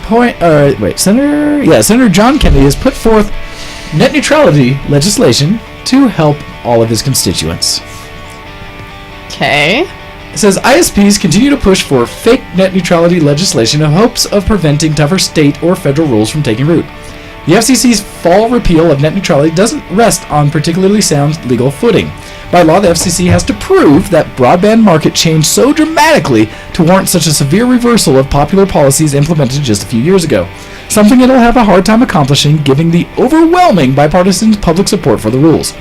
Senator John Kennedy has put forth net neutrality legislation to help all of his constituents. Okay. It says ISPs continue to push for fake net neutrality legislation in hopes of preventing tougher state or federal rules from taking root. The FCC's fall repeal of net neutrality doesn't rest on particularly sound legal footing. By law, the FCC has to prove that broadband market changed so dramatically to warrant such a severe reversal of popular policies implemented just a few years ago, something it'll have a hard time accomplishing given the overwhelming bipartisan public support for the rules.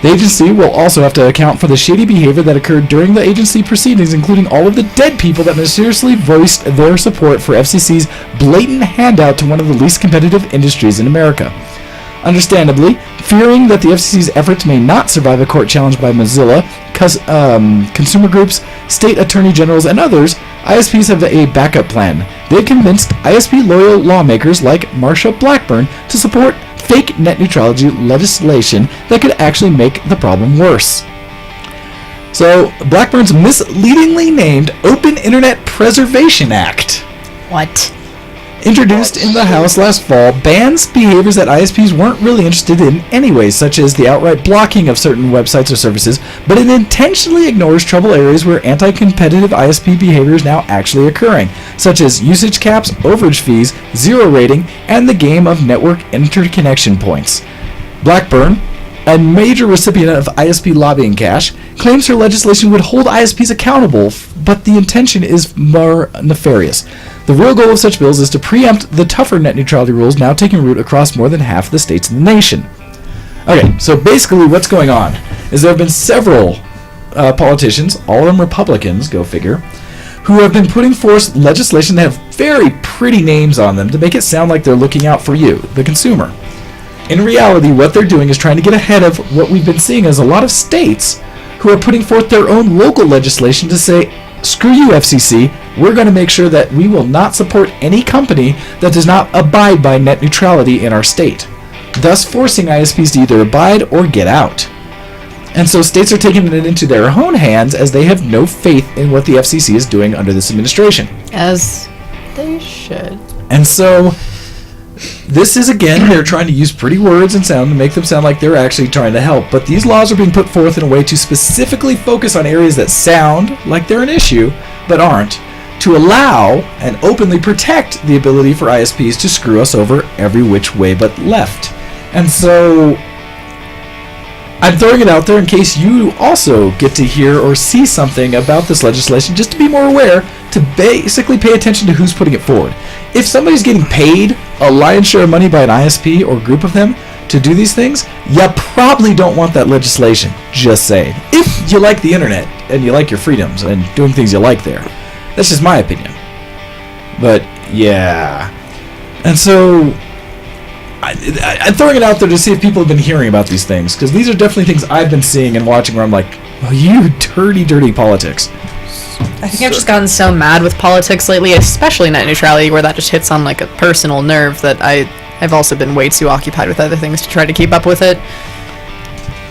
The agency will also have to account for the shady behavior that occurred during the agency proceedings, including all of the dead people that mysteriously voiced their support for FCC's blatant handout to one of the least competitive industries in America. Understandably, fearing that the FCC's efforts may not survive a court challenge by Mozilla, consumer groups, state attorney generals, and others, ISPs have a backup plan. They convinced ISP-loyal lawmakers like Marsha Blackburn to support fake net neutrality legislation that could actually make the problem worse. So, Blackburn's misleadingly named Open Internet Preservation Act, What? introduced in the House last fall, bans behaviors that ISPs weren't really interested in anyway, such as the outright blocking of certain websites or services, but it intentionally ignores trouble areas where anti-competitive ISP behavior is now actually occurring, such as usage caps, overage fees, zero rating, and the game of network interconnection points. Blackburn, a major recipient of ISP lobbying cash, claims her legislation would hold ISPs accountable, but the intention is more nefarious. The real goal of such bills is to preempt the tougher net neutrality rules now taking root across more than half the states in the nation. Okay, so basically what's going on is there have been several politicians, all of them Republicans, go figure, who have been putting forth legislation that have very pretty names on them to make it sound like they're looking out for you, the consumer. In reality, what they're doing is trying to get ahead of what we've been seeing as a lot of states who are putting forth their own local legislation to say, screw you, FCC, we're going to make sure that we will not support any company that does not abide by net neutrality in our state, thus forcing ISPs to either abide or get out. And so states are taking it into their own hands as they have no faith in what the FCC is doing under this administration. As they should. And so this is, again, they're trying to use pretty words and sound to make them sound like they're actually trying to help. But these laws are being put forth in a way to specifically focus on areas that sound like they're an issue, but aren't, to allow and openly protect the ability for ISPs to screw us over every which way but left. And so I'm throwing it out there in case you also get to hear or see something about this legislation, just to be more aware, to basically pay attention to who's putting it forward. If somebody's getting paid a lion's share of money by an ISP or group of them to do these things, you probably don't want that legislation, just saying. If you like the internet and you like your freedoms and doing things you like there. That's just my opinion. But, yeah. And so I'm throwing it out there to see if people have been hearing about these things, because these are definitely things I've been seeing and watching where I'm like, oh, you dirty, dirty politics. I think I've just gotten so mad with politics lately, especially net neutrality, where that just hits on like a personal nerve that I've also been way too occupied with other things to try to keep up with it.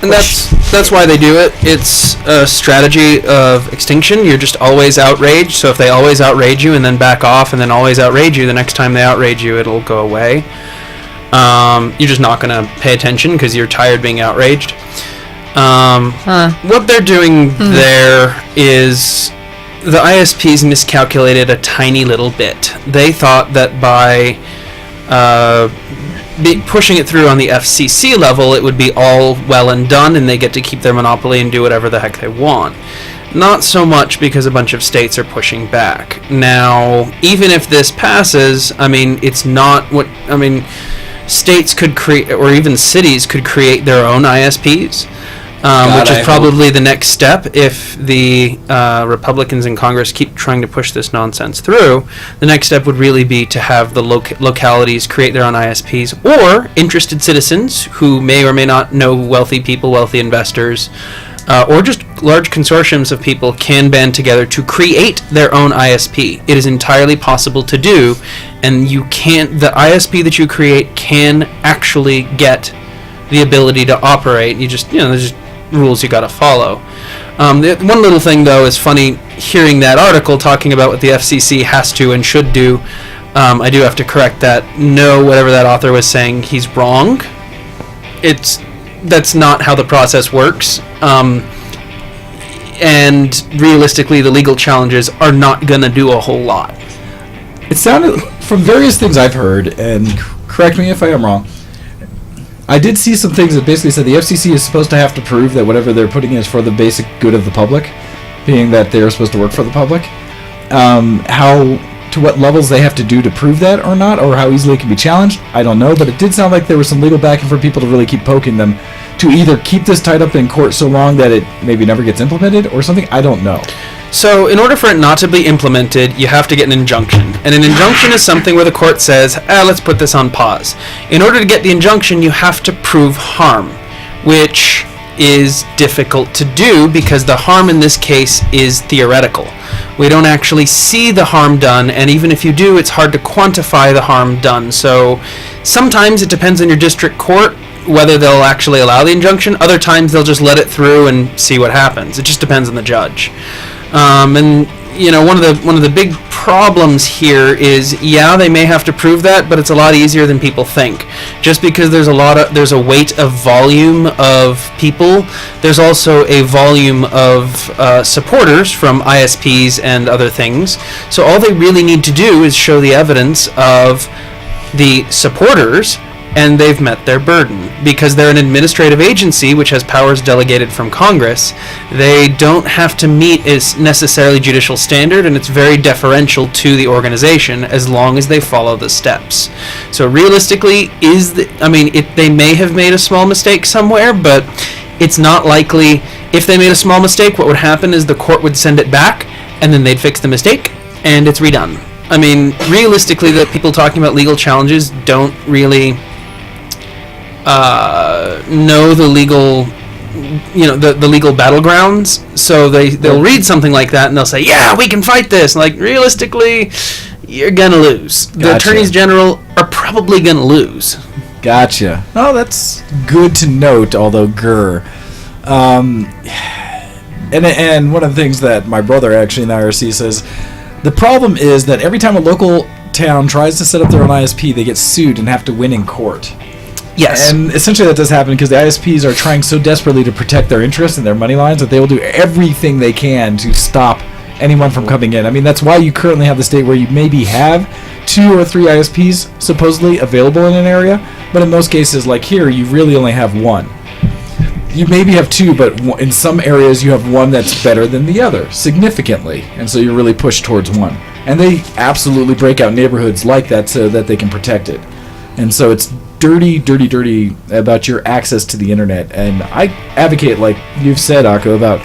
And that's why they do it. It's a strategy of extinction. You're just always outraged. So if they always outrage you and then back off and then always outrage you, the next time they outrage you, it'll go away. You're just not going to pay attention because you're tired being outraged. What they're doing there is the ISPs miscalculated a tiny little bit. They thought that by pushing it through on the FCC level, it would be all well and done, and they get to keep their monopoly and do whatever the heck they want. Not so much, because a bunch of states are pushing back. Now, even if this passes, I mean, it's not what... I mean, states could create, or even cities could create their own ISPs, which is probably the next step if the Republicans in Congress keep trying to push this nonsense through. The next step would really be to have the localities create their own ISPs, or interested citizens who may or may not know wealthy people, wealthy investors, or just large consortiums of people can band together to create their own ISP. It is entirely possible to do, and the ISP that you create can actually get the ability to operate. You just, there's just rules you got to follow. One little thing, though, is funny hearing that article talking about what the FCC has to and should do. I do have to correct that. No, whatever that author was saying, he's wrong. That's not how the process works. And realistically, the legal challenges are not going to do a whole lot. It sounded, from various things I've heard, and correct me if I am wrong, I did see some things that basically said the FCC is supposed to have to prove that whatever they're putting in is for the basic good of the public, being that they're supposed to work for the public. To what levels they have to do to prove that or not, or how easily it can be challenged, I don't know, but it did sound like there was some legal backing for people to really keep poking them to either keep this tied up in court so long that it maybe never gets implemented or something? I don't know. So, in order for it not to be implemented, you have to get an injunction. And an injunction is something where the court says, let's put this on pause. In order to get the injunction, you have to prove harm, which is difficult to do because the harm in this case is theoretical. We don't actually see the harm done, and even if you do, it's hard to quantify the harm done. So, sometimes it depends on your district court whether they'll actually allow the injunction. Other times they'll just let it through and see what happens. It just depends on the judge. And you know, one of the big problems here is, they may have to prove that, but it's a lot easier than people think. Just because there's a weight of volume of people, there's also a volume of supporters from ISPs and other things. So all they really need to do is show the evidence of the supporters, and they've met their burden. Because they're an administrative agency which has powers delegated from Congress, they don't have to meet its necessarily judicial standard, and it's very deferential to the organization as long as they follow the steps. So realistically, they may have made a small mistake somewhere, but it's not likely. If they made a small mistake, what would happen is the court would send it back, and then they'd fix the mistake, and it's redone. I mean, realistically, the people talking about legal challenges don't really know the legal, the legal battlegrounds. So they'll read something like that and they'll say, "Yeah, we can fight this." And, like, realistically, you're gonna lose. The Gotcha. attorneys general are probably gonna lose. Gotcha. Oh, that's good to note, although and one of the things that my brother actually in the IRC says, the problem is that every time a local town tries to set up their own ISP, they get sued and have to win in court. Yes. And essentially that does happen because the ISPs are trying so desperately to protect their interests and their money lines that they will do everything they can to stop anyone from coming in. I mean, that's why you currently have the state where you maybe have 2 or 3 ISPs supposedly available in an area, but in most cases, like here, you really only have 1. You maybe have 2, but in some areas you have 1 that's better than the other, significantly, and so you're really pushed towards 1. And they absolutely break out neighborhoods like that so that they can protect it. And so it's dirty about your access to the internet. And I advocate, like you've said, Akko, about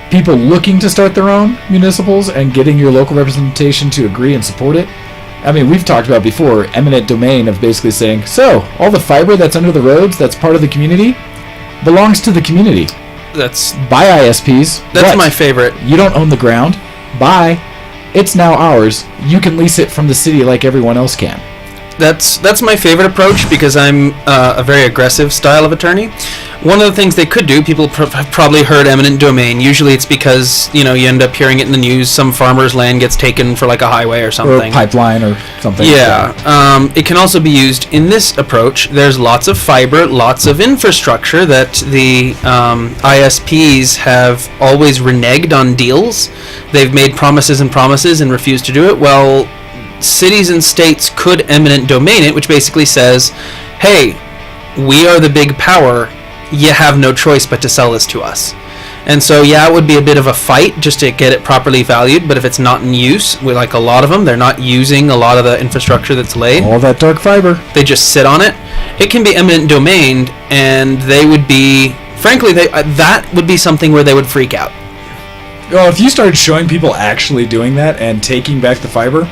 people looking to start their own municipals and getting your local representation to agree and support it. I mean, we've talked about before, eminent domain of basically saying, so, all the fiber that's under the roads that's part of the community belongs to the community. That's Buy ISPs. That's What? my favorite. You don't own the ground. Buy. It's now ours. You can lease it from the city like everyone else can. That's my favorite approach because I'm a very aggressive style of attorney. One of the things they could do, people have probably heard eminent domain. Usually it's because, you end up hearing it in the news. Some farmer's land gets taken for like a highway or something. Or a pipeline or something. Yeah. It can also be used in this approach. There's lots of fiber, lots of infrastructure that the ISPs have always reneged on deals. They've made promises and refused to do it. Well, cities and states could eminent domain it, which basically says, hey, we are the big power, you have no choice but to sell this to us. And so, it would be a bit of a fight just to get it properly valued, but if it's not in use, like a lot of them, they're not using a lot of the infrastructure that's laid. All that dark fiber. They just sit on it. It can be eminent domained, and they would be, frankly, that would be something where they would freak out. Well, if you started showing people actually doing that and taking back the fiber,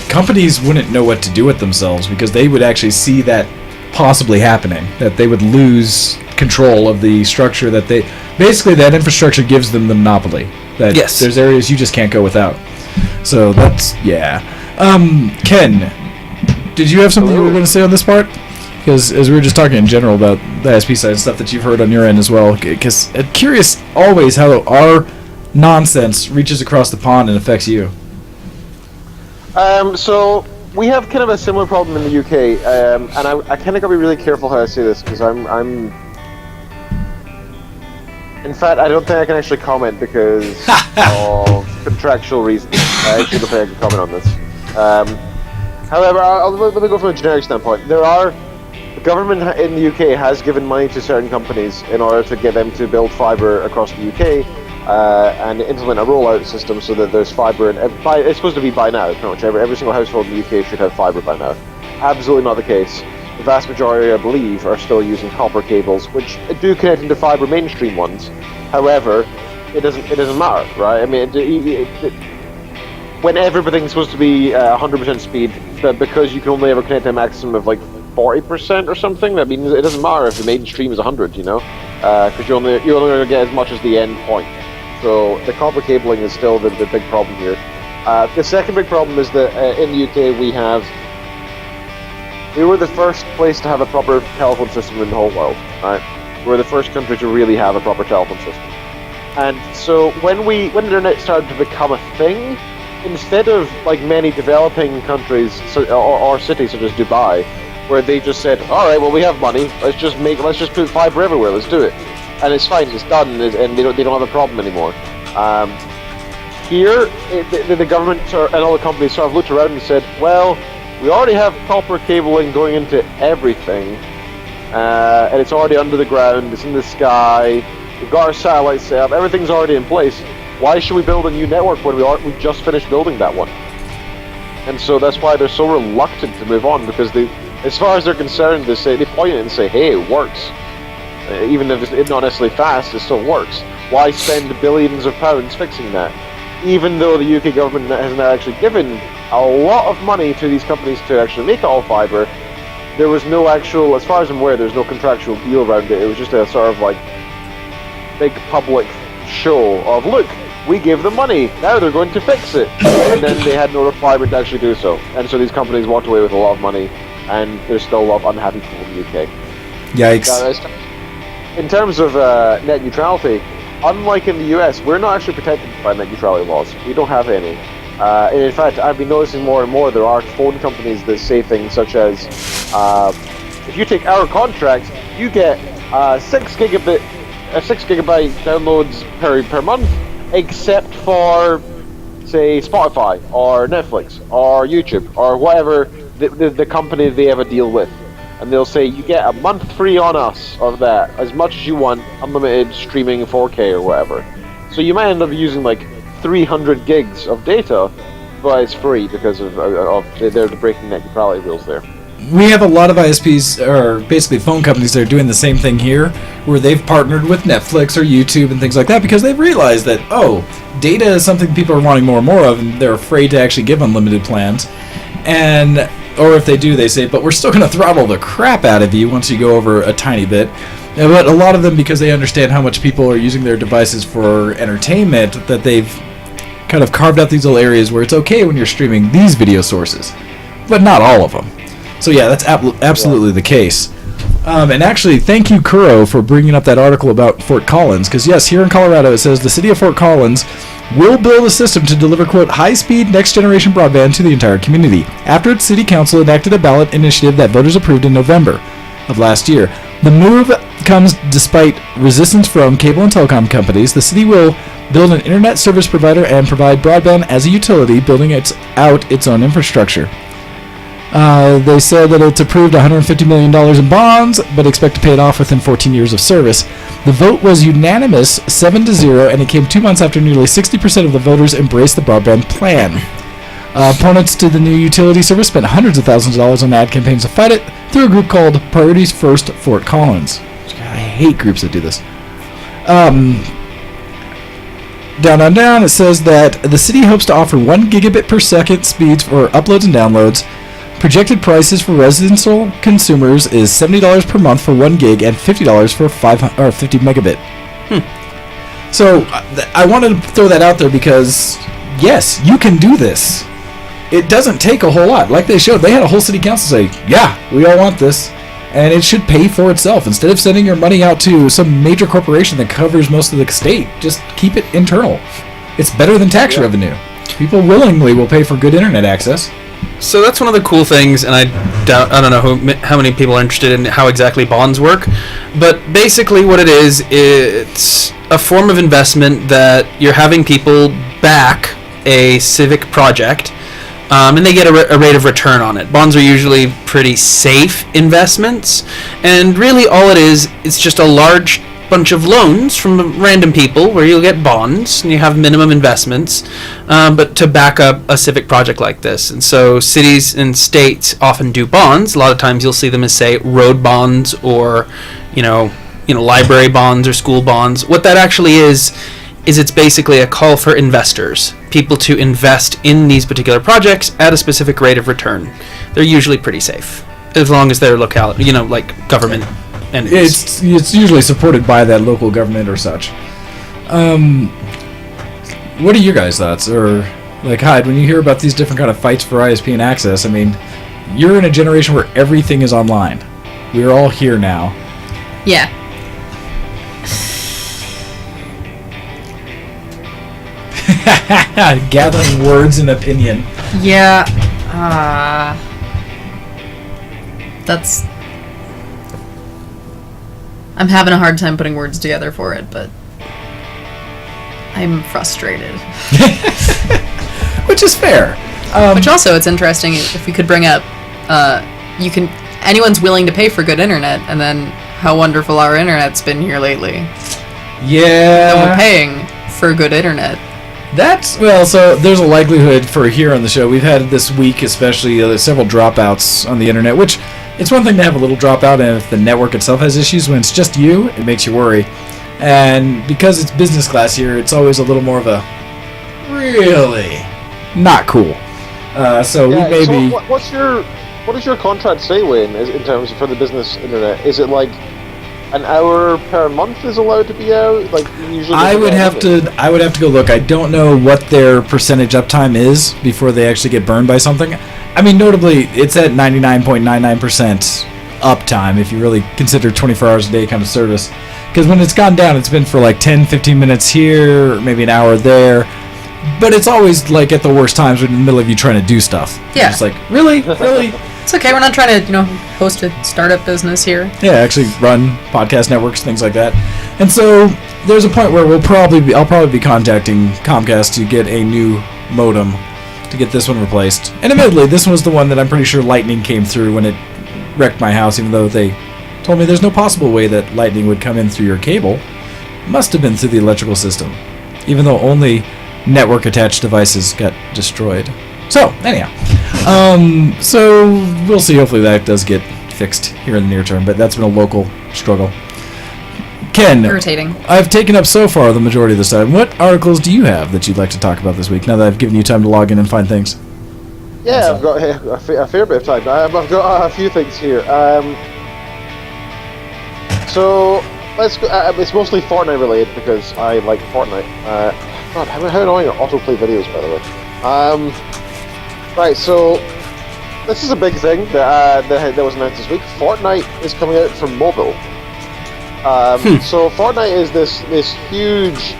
companies wouldn't know what to do with themselves because they would actually see that possibly happening, that they would lose control of the structure that that infrastructure gives them the monopoly. That yes. There's areas you just can't go without. So that's, Ken, did you have something you were going to say on this part? Because as we were just talking in general about the ISP side and stuff that you've heard on your end as well, because I'm curious always how our nonsense reaches across the pond and affects you. So we have kind of a similar problem in the UK, and I kind of got to be really careful how I say this because I'm. In fact, I don't think I can actually comment because of contractual reasons. I actually don't think I can comment on this. However, let me go from a generic standpoint. The government in the UK has given money to certain companies in order to get them to build fibre across the UK. And implement a rollout system so that there's fibre, and it's supposed to be by now. Pretty much every single household in the UK should have fibre by now. Absolutely not the case. the vast majority, I believe, are still using copper cables, which do connect into fiber mainstream ones. However, it doesn't matter, right? I mean, when everything's supposed to be 100% speed, but because you can only ever connect to a maximum of like 40% or something, that means it doesn't matter if the mainstream is 100, you know, because you're only going to get as much as the end point. So the copper cabling is still the big problem here. The second big problem is that in the UK we were the first place to have a proper telephone system in the whole world, right? We were the first country to really have a proper telephone system. And so when the internet started to become a thing, instead of like many developing countries or cities such as Dubai, where they just said, all right, well, we have money, let's just put fiber everywhere, let's do it, and it's fine, it's done, and they don't have a problem anymore. Here, the government and all the companies sort of looked around and said, well, we already have copper cabling going into everything, and it's already under the ground, it's in the sky, we've got our satellites set up, everything's already in place. Why should we build a new network when we just finished building that one? And so that's why they're so reluctant to move on, because as far as they're concerned, they point at it and say, hey, it works. Even if it's not necessarily fast, it still works. Why spend billions of pounds fixing that? Even though the UK government has now actually given a lot of money to these companies to actually make it all fibre, there was no actual, as far as I'm aware, there's no contractual deal around it. It was just a sort of like big public show of, look, we gave them money, now they're going to fix it. And then they had no requirement to actually do so. And so these companies walked away with a lot of money, and there's still a lot of unhappy people in the UK. Yikes. In terms of net neutrality, unlike in the US, we're not actually protected by net neutrality laws. We don't have any. And in fact, I've been noticing more and more there are phone companies that say things such as, if you take our contract, you get 6 gigabyte downloads per month, except for, say, Spotify or Netflix or YouTube or whatever the company they have a deal with. And they'll say, you get a month free on us of that, as much as you want, unlimited streaming 4K or whatever. So you might end up using like 300 gigs of data, but it's free because of they're breaking net neutrality rules there. We have a lot of ISPs, or basically phone companies, that are doing the same thing here, where they've partnered with Netflix or YouTube and things like that because they've realized that, data is something people are wanting more and more of, and they're afraid to actually give unlimited plans. Or if they do, they say, but we're still going to throttle the crap out of you once you go over a tiny bit. But a lot of them, because they understand how much people are using their devices for entertainment, that they've kind of carved out these little areas where it's okay when you're streaming these video sources, but not all of them. So yeah, that's absolutely the case. And actually, thank you, Kuro, for bringing up that article about Fort Collins, because yes, here in Colorado it says the city of Fort Collins will build a system to deliver, quote, high-speed, next-generation broadband to the entire community, after its city council enacted a ballot initiative that voters approved in November of last year. The move comes despite resistance from cable and telecom companies. The city will build an internet service provider and provide broadband as a utility, building out its own infrastructure. They said that it's approved $150 million in bonds, but expect to pay it off within 14 years of service. The vote was unanimous, 7-0, and it came 2 months after nearly 60% of the voters embraced the broadband plan. Opponents to the new utility service spent hundreds of thousands of dollars on ad campaigns to fight it through a group called Priorities First Fort Collins. I hate groups that do this. Down, it says that the city hopes to offer 1 gigabit per second speeds for uploads and downloads. Projected prices for residential consumers is $70 per month for 1 gig and $50 for 50 megabit. So I wanted to throw that out there because, yes, you can do this. It doesn't take a whole lot. Like they showed, they had a whole city council say, yeah, we all want this. And it should pay for itself. Instead of sending your money out to some major corporation that covers most of the state, just keep it internal. It's better than tax revenue. People willingly will pay for good internet access. So that's one of the cool things, and I don't know how many people are interested in how exactly bonds work, but basically what it is, it's a form of investment that you're having people back a civic project, and they get a rate of return on it. Bonds are usually pretty safe investments, and really all it is, it's just a large bunch of loans from random people where you'll get bonds and you have minimum investments, but to back up a civic project like this. And so cities and states often do bonds. A lot of times you'll see them as, say, road bonds or, library bonds or school bonds. What that actually is it's basically a call for investors, people to invest in these particular projects at a specific rate of return. They're usually pretty safe, as long as they're like government entities. It's usually supported by that local government or such. What are your guys' thoughts? Or, like, Hyde, when you hear about these different kind of fights for ISP and access, I mean, you're in a generation where everything is online. We're all here now. Yeah. Gathering words and opinion. Yeah. That's... I'm having a hard time putting words together for it, but I'm frustrated. Which is fair. Which also, it's interesting if we could bring up, anyone's willing to pay for good internet, and then how wonderful our internet's been here lately. Yeah. And we're paying for good internet. So there's a likelihood for here on the show. We've had this week, especially, several dropouts on the internet, which it's one thing to have a little dropout, and if the network itself has issues, when it's just you, it makes you worry. And because it's business class here, it's always a little more of a really not cool. So we maybe. So what does your contract say, Wayne, in terms of for the business internet? Is it like an hour per month is allowed to be out? Like usually. I would have to go look. I don't know what their percentage uptime is before they actually get burned by something. I mean, notably, it's at 99.99% uptime if you really consider 24 hours a day kind of service. Because when it's gone down, it's been for like 10, 15 minutes here, maybe an hour there. But it's always like at the worst times in the middle of you trying to do stuff. Yeah. It's like, really? It's okay, we're not trying to, host a startup business here. Yeah, actually run podcast networks, things like that. And so there's a point where I'll probably be contacting Comcast to get a new modem to get this one replaced. And admittedly, this was the one that I'm pretty sure lightning came through when it wrecked my house, even though they told me there's no possible way that lightning would come in through your cable. Must have been through the electrical system, even though only network attached devices got destroyed. So anyhow, so we'll see. Hopefully that does get fixed here in the near term, but that's been a local struggle. Ken, irritating. I've taken up so far the majority of this time. What articles do you have that you'd like to talk about this week, now that I've given you time to log in and find things? Yeah, I've got a fair bit of time. I've got a few things here. So, let's go. It's mostly Fortnite related because I like Fortnite. God, how annoying are autoplay videos, by the way. Right, so this is a big thing that was announced this week. Fortnite is coming out for mobile. So Fortnite is this huge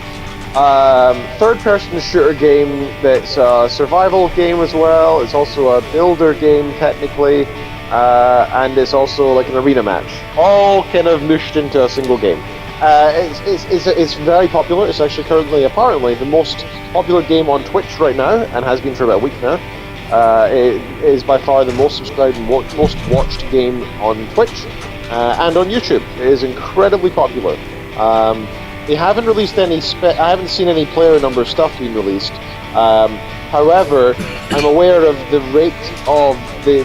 third-person shooter game that's a survival game as well. It's also a builder game technically, and it's also like an arena match, all kind of mushed into a single game. It's very popular. It's actually currently apparently the most popular game on Twitch right now, and has been for about a week now. It is by far the most subscribed and most watched game on Twitch. And on YouTube, it is incredibly popular. They haven't released any. I haven't seen any player number stuff being released. However, I'm aware of the rate of the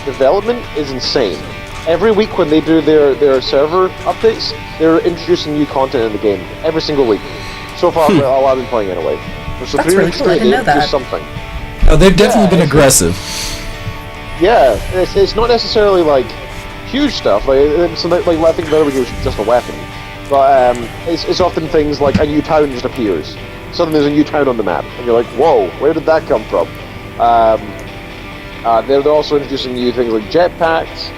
development is insane. Every week when they do their server updates, they're introducing new content in the game every single week. So far, all I've been playing anyway. So That's really cool. I didn't know that. Something. Oh, they've definitely been aggressive. Yeah, it's not necessarily like huge stuff. Like I think the other week it was just a weapon, but it's often things like a new town just appears. Suddenly there's a new town on the map, and you're like, whoa, where did that come from? They're also introducing new things like jetpacks.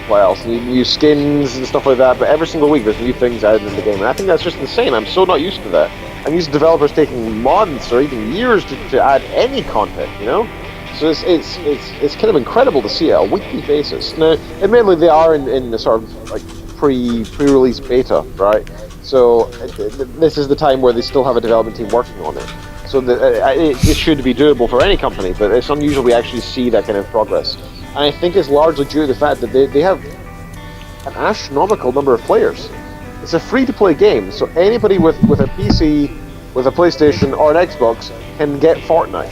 What else? New skins and stuff like that. But every single week there's new things added in the game, and I think that's just insane. I'm so not used to that. I'm used to developers taking months or even years to add any content, So it's kind of incredible to see it on a weekly basis. Now, admittedly, they are in the sort of like pre-release beta, right? So this is the time where they still have a development team working on it. So it should be doable for any company, but it's unusual we actually see that kind of progress. And I think it's largely due to the fact that they have an astronomical number of players. It's a free-to-play game, so anybody with a PC, with a PlayStation, or an Xbox can get Fortnite.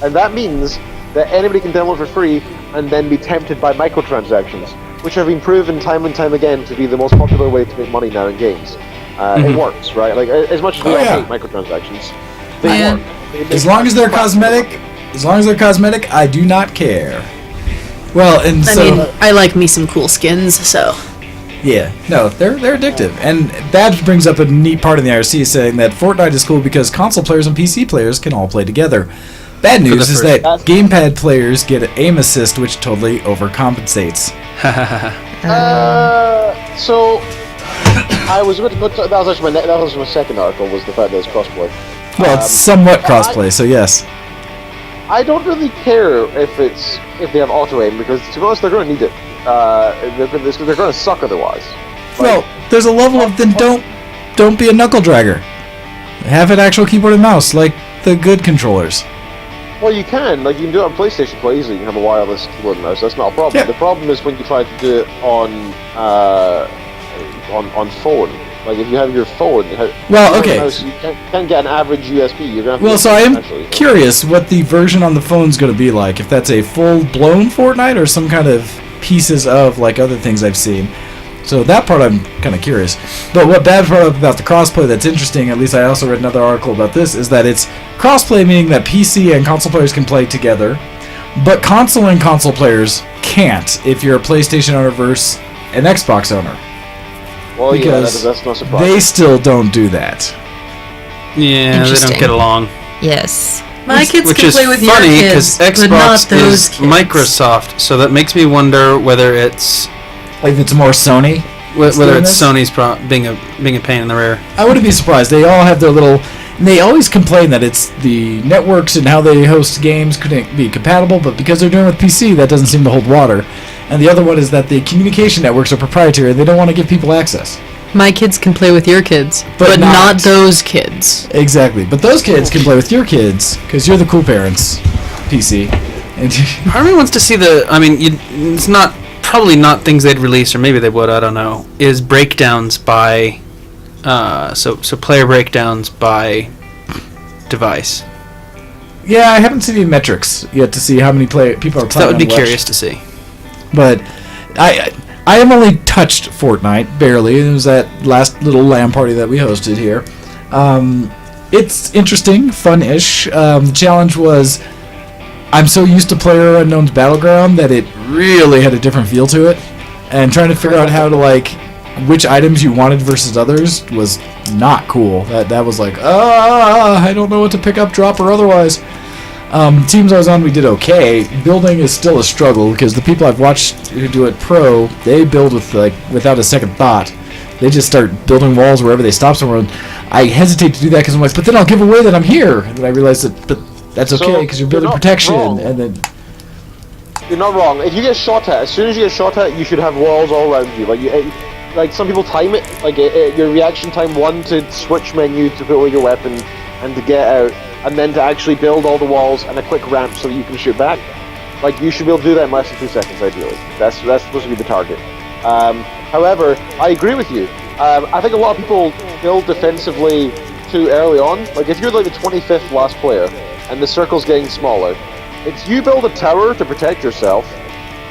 And that means that anybody can download for free and then be tempted by microtransactions, which have been proven time and time again to be the most popular way to make money now in games. It works, right? Like, as much as we all hate microtransactions, they work. As long as they're cosmetic, I do not care. Well, and I so mean, I like me some cool skins, so. yeah, no, they're addictive, and that brings up a neat part in the IRC saying that Fortnite is cool because console players and PC players can all play together. Bad news is that gamepad players get an aim assist, which totally overcompensates. So I was about to put that was actually my second article, was the fact that it's crossplay. Well, it's somewhat crossplay, so yes. I don't really care if they have auto aim, because to be honest, they're going to need it. They're going to suck otherwise. Well, there's a level of then don't be a knuckle dragger. Have an actual keyboard and mouse like the good controllers. Well, you can. Like, you can do it on PlayStation quite easily. You can have a wireless keyboard and mouse. That's not a problem. Yeah. The problem is when you try to do it on phone. Like, if you have your phone, Well, okay. mouse, you can't get an average USB. You're gonna have to Well, so I am actually. curious what the version on the phone's going to be like. If that's a full-blown Fortnite or some kind of pieces of, like, other things I've seen. So that part I'm kind of curious. But what Bad brought up about the crossplay that's interesting, at least I also read another article about this, is that it's crossplay, meaning that PC and console players can play together, but console and console players can't if you're a PlayStation owner versus an Xbox owner. Well, because that's not surprising. they still don't do that. Yeah, they Interesting. don't get along. Yes. My kids Which can is play with funny your kids, because but not Xbox those is kids. Microsoft, so that makes me wonder whether it's Like, if it's more Sony. whether doing it's this? Sony's being a pain in the rear. I wouldn't be surprised. They all have their little... And they always complain that it's the networks and how they host games couldn't be compatible, but because they're doing it with PC, that doesn't seem to hold water. And the other one is that the communication networks are proprietary, and they don't want to give people access. My kids can play with your kids, But but not not those kids. Exactly. But those kids can play with your kids, because you're the cool parents, PC. And Part of me wants to see it's not probably not things they'd release, or maybe they would. I don't know. Is breakdowns by, so player breakdowns by device. yeah, I haven't seen any metrics yet to see how many people are playing. So that would be on which. curious to see. But I have only touched Fortnite, barely. It was that last little LAN party that we hosted here. It's interesting, fun-ish. The challenge was, I'm so used to PlayerUnknown's Battleground that it really had a different feel to it. And trying to figure out how to, like, which items you wanted versus others was not cool. That was like, I don't know what to pick up, drop, or otherwise. Teams I was on, we did okay. Building is still a struggle because the people I've watched who do it pro, they build without a second thought. They just start building walls wherever they stop somewhere. And I hesitate to do that because I'm like, but then I'll give away that I'm here. And then I realize that, but that's So, okay because you're building you're not protection. wrong. And then You're not wrong. If you get shot at, as soon as you get shot at, you should have walls all around you. Like some people time it, like your reaction time 1 to switch menu to put away your weapon and to get out, and then to actually build all the walls and a quick ramp so that you can shoot back. Like, you should be able to do that in less than 2 seconds, ideally. That's supposed to be the target. However, I agree with you. I think a lot of people build defensively too early on. Like, if you're like the 25th last player and the circle's getting smaller, it's you build a tower to protect yourself,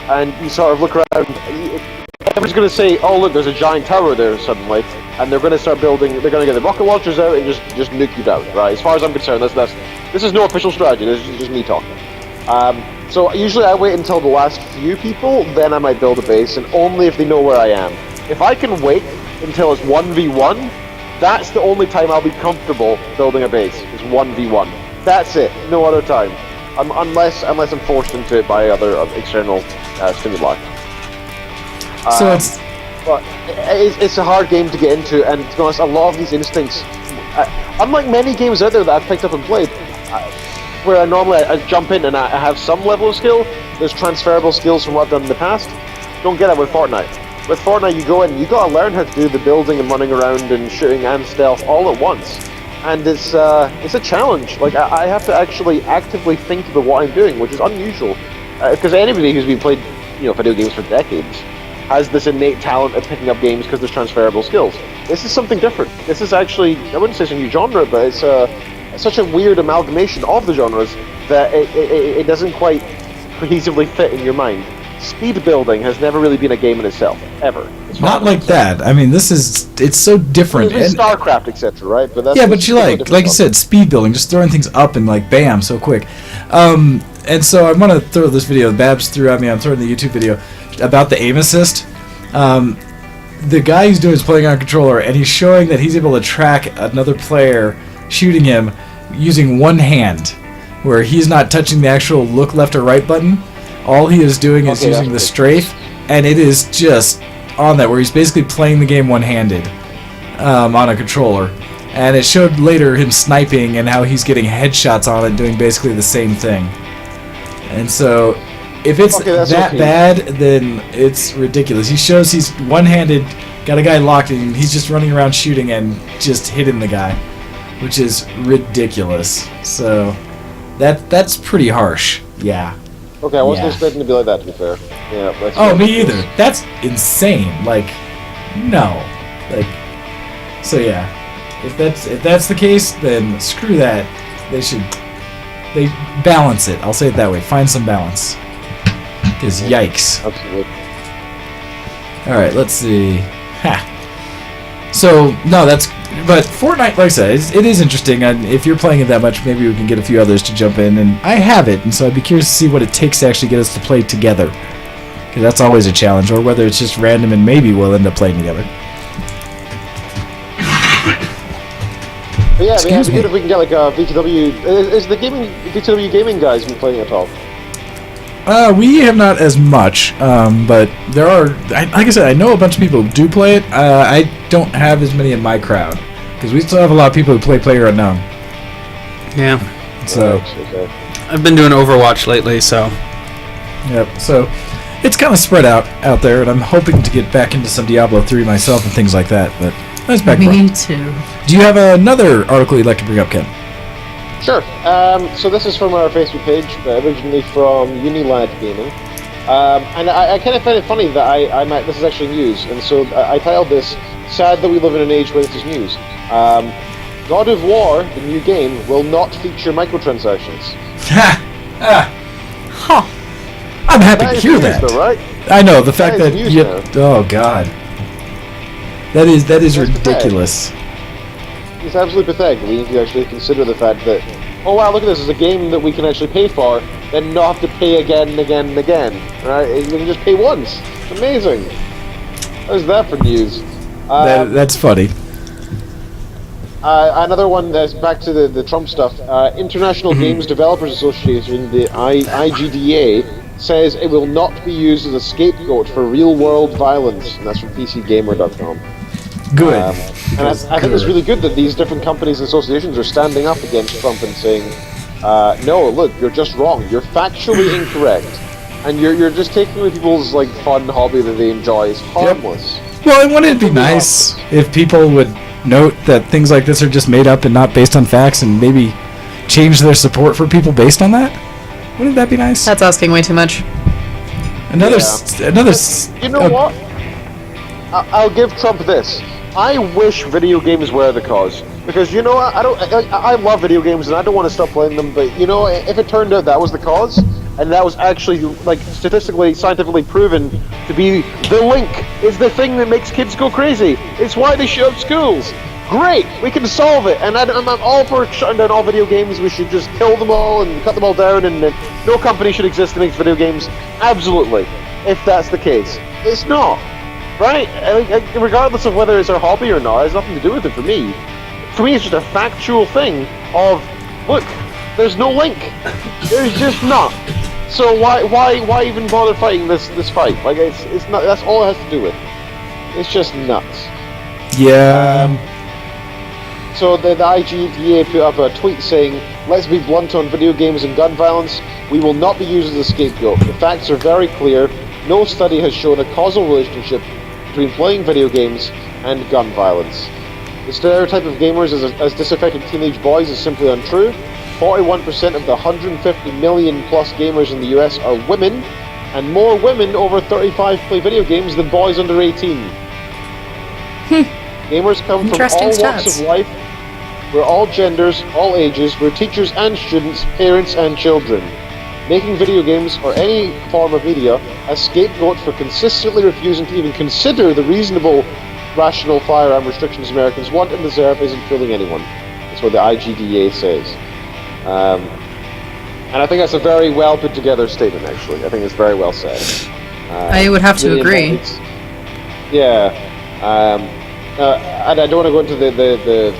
and you sort of look around. Everyone's going to say, "Oh, look, there's a giant tower there suddenly," and they're going to start building. They're going to get the rocket launchers out and just nuke you down. Right? As far as I'm concerned, this is no official strategy. This is just me talking. So usually I wait until the last few people, then I might build a base, and only if they know where I am. If I can wait until it's 1v1, that's the only time I'll be comfortable building a base. Is 1v1. That's it. No other time. Unless I'm forced into it by other external stimuli. so it's But it's a hard game to get into, and to be honest, a lot of these instincts, unlike many games out there that I've picked up and played, where I normally jump in and I have some level of skill, there's transferable skills from what I've done in the past. Don't get that with Fortnite. With Fortnite, you go in, you gotta learn how to do the building and running around and shooting and stealth all at once. And it's a challenge. Like, I have to actually actively think about what I'm doing, which is unusual. Because anybody who's been played, video games for decades has this innate talent at picking up games because there's transferable skills. This is something different. This is actually, I wouldn't say it's a new genre, but it's such a weird amalgamation of the genres that it doesn't quite cohesively fit in your mind. Speed building has never really been a game in itself, ever. Not like that. I mean, it's so different. There's And- StarCraft, etc., right? But that's yeah, but you it's a like you different said, speed building, just throwing things up and like bam, so quick. And so I want to throw this video. Babs threw at me. I'm throwing the YouTube video about the aim assist. The guy who's doing is playing on a controller, and he's showing that he's able to track another player shooting him using one hand, where he's not touching the actual look left or right button. All he is doing is Okay, using the that's strafe, and it is just on that, where he's basically playing the game one-handed on a controller. And it showed later him sniping and how he's getting headshots on it, doing basically the same thing. And so, if it's Okay, that's that okay. bad, then it's ridiculous. He shows he's one-handed, got a guy locked, and he's just running around shooting and just hitting the guy, which is ridiculous. So, that's pretty harsh. Yeah. Okay, I wasn't Yeah. expecting to be like that, to be fair. Yeah. That's Oh, me either. That's insane. Like, no. Like, so yeah. If that's the case, then screw that. They balance it. I'll say it that way. Find some balance. Because yikes. Absolutely. All right, let's see. Ha. So no, but Fortnite, like I said, it is interesting. And if you're playing it that much, maybe we can get a few others to jump in. And I have it, and so I'd be curious to see what it takes to actually get us to play together. Because that's always a challenge, or whether it's just random and maybe we'll end up playing together. But yeah, Excuse it'd be me. good if we can get like a VTW. Is the VTW gaming guys been playing at all? We have not as much, but there are. Like I said, I know a bunch of people who do play it. I don't have as many in my crowd because we still have a lot of people who play PlayerUnknown. Yeah. So, Okay. I've been doing Overwatch lately, so yep. So, it's kind of spread out there, and I'm hoping to get back into some Diablo 3 myself and things like that. But that's back. Me too. Do you have another article you'd like to bring up, Ken? Sure. So this is from our Facebook page, originally from Unilad Gaming, and I kind of find it funny that I might. This is actually news, and so I titled this "Sad that we live in an age where this is news." God of War, the new game, will not feature microtransactions. I'm happy That to is hear news, that. though, right? I know the fact is that news you. now. Oh God. That is That's ridiculous. It's absolutely pathetic. We need to actually consider the fact that, oh wow, look at this, it's a game that we can actually pay for, then not have to pay again and again and again. Right? You can just pay once. It's amazing. How's that for news? That's funny. Another one that's back to the Trump stuff. International Games Developers Association, the IGDA, says it will not be used as a scapegoat for real-world violence, and that's from PCGamer.com. Good. And I think it's really good that these different companies and associations are standing up against Trump and saying, no, look, you're just wrong. You're factually incorrect. And you're just taking away people's like fun hobby that they enjoy. It's harmless. Well, and wouldn't it be nice if people would note that things like this are just made up and not based on facts, and maybe change their support for people based on that? Wouldn't that be nice? That's asking way too much. Another. You know what? I'll give Trump this. I wish video games were the cause. Because, you know, I love video games and I don't want to stop playing them, but, you know, if it turned out that was the cause, and that was actually, like, statistically, scientifically proven to be the link, is the thing that makes kids go crazy. It's why they shut up schools. Great, we can solve it, and I'm all for shutting down all video games. We should just kill them all and cut them all down, and no company should exist that makes video games. Absolutely, if that's the case. It's not, right? Regardless of whether it's our hobby or not, it has nothing to do with it for me. For me, it's just a factual thing of, look, there's no link. There's just not. So why even bother fighting this fight? Like it's not. That's all it has to do with. It's just nuts. Yeah. So the IGDA put up a tweet saying, "Let's be blunt on video games and gun violence. We will not be used as a scapegoat. The facts are very clear. No study has shown a causal relationship between playing video games and gun violence. The stereotype of gamers as disaffected teenage boys is simply untrue. 41% of the 150 million plus gamers in the US are women, and more women over 35 play video games than boys under 18. Gamers come from Interesting all walks stats. of life. We're all genders, all ages. We're teachers and students, parents and children. Making video games or any form of media a scapegoat for consistently refusing to even consider the reasonable, rational firearm restrictions Americans want and deserve isn't fooling anyone. That's what the IGDA says. And I think that's a very well put together statement, actually. I think it's very well said. I would have to really agree. embodies- Yeah. And I don't want to go into the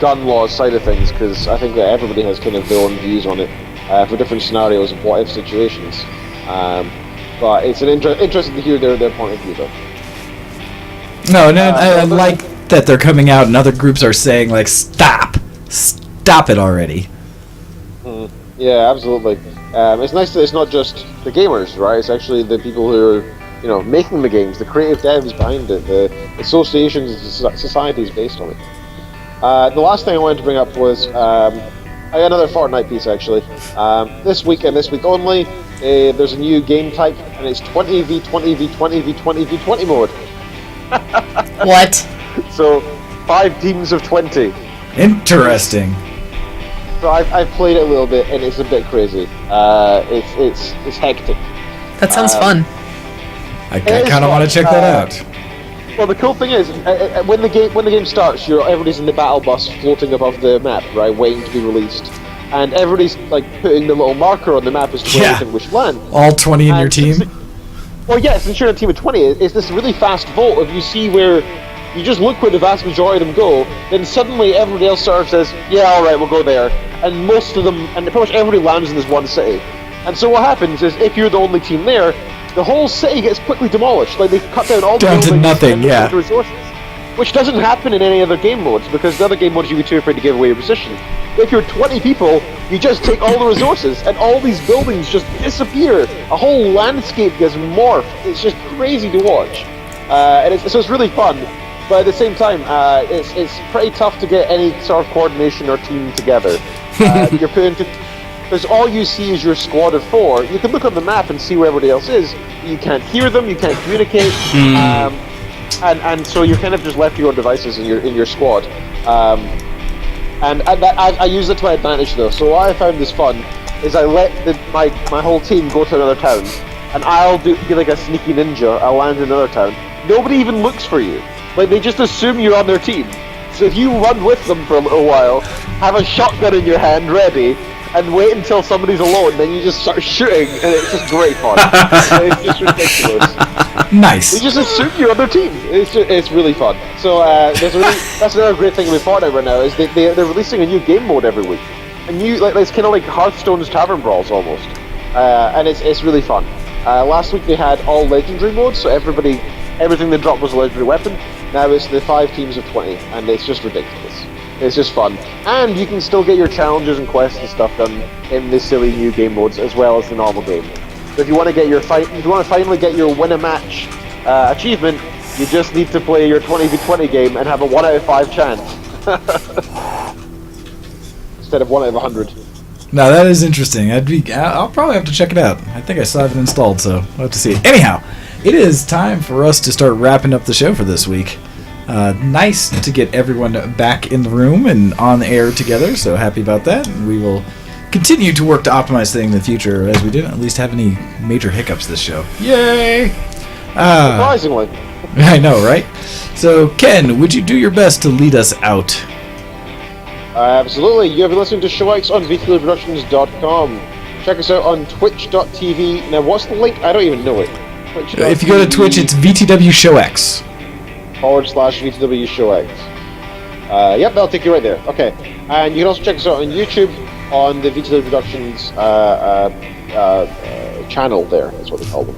gun laws side of things, because I think that everybody has kind of their own views on it for different scenarios and what-if situations. But it's interesting to hear their point of view, though. No, I like that they're coming out and other groups are saying, like, stop it already. Yeah, absolutely. It's nice that it's not just the gamers, right? It's actually the people who are, making the games, the creative devs behind it, the associations and societies based on it. The last thing I wanted to bring up was I got another Fortnite piece, actually. This week and this week only, there's a new game type, and it's 20v20v20v20v20 mode. What? So, 5 teams of 20. Interesting. So I've played it a little bit, and it's a bit crazy. It's hectic. That sounds fun. I kind of want to check that out. Well, the cool thing is, when the game starts, everybody's in the battle bus floating above the map, right, waiting to be released, and everybody's like putting the little marker on the map as to where they think we should land. All 20 in your team? Well, yeah, since you're in a team of 20, it's this really fast vote. If you see where you just look where the vast majority of them go, then suddenly everybody else sort of says, yeah, alright, we'll go there. And most of them, and pretty much everybody lands in this one city. And so what happens is, if you're the only team there, the whole city gets quickly demolished. Like, they cut down all the Down to buildings nothing, and yeah. the resources. Which doesn't happen in any other game modes, because the other game modes you'd be too afraid to give away your position. If you're 20 people, you just take all the resources, and all these buildings just disappear. A whole landscape gets morphed. It's just crazy to watch. So it's really fun. But at the same time, it's pretty tough to get any sort of coordination or team together. You're put into, because all you see is your squad of 4. You can look on the map and see where everybody else is. You can't hear them. You can't communicate. And so you're kind of just left to your own devices in your squad. I use it to my advantage, though. So what I found is fun is I let my whole team go to another town, and I'll be like a sneaky ninja. I'll land in another town. Nobody even looks for you. Like, they just assume you're on their team. So if you run with them for a little while, have a shotgun in your hand ready, and wait until somebody's alone, then you just start shooting, and it's just great fun. It's just ridiculous. Nice. They just assume you're on their team. It's really fun. So that's another great thing with Fortnite right now, is they're releasing a new game mode every week. It's kind of like Hearthstone's Tavern Brawls almost. And it's really fun. Last week they had all legendary modes, so everything they dropped was a legendary weapon. Now it's the 5 teams of 20, and it's just ridiculous. It's just fun. And you can still get your challenges and quests and stuff done in the silly new game modes as well as the normal game. So if you want to finally get your win a match achievement, you just need to play your 20v20 game and have a 1 out of 5 chance. Instead of 1 out of 100. Now that is interesting. I'll probably have to check it out. I think I still have it installed, so I'll have to see. Anyhow, it is time for us to start wrapping up the show for this week. Nice to get everyone back in the room and on the air together, so happy about that. We will continue to work to optimize things in the future, as we didn't at least have any major hiccups this show. Yay! Surprisingly. I know, right? So, Ken, would you do your best to lead us out? Absolutely. You have been listening to ShowX on VTWProductions.com. Check us out on Twitch.tv. Now, what's the link? I don't even know it. If you go to Twitch, it's VTW ShowX. /VTW ShowX. Yep, that'll take you right there. Okay. And you can also check us out on YouTube on the VTW Productions channel there. That's what they call them.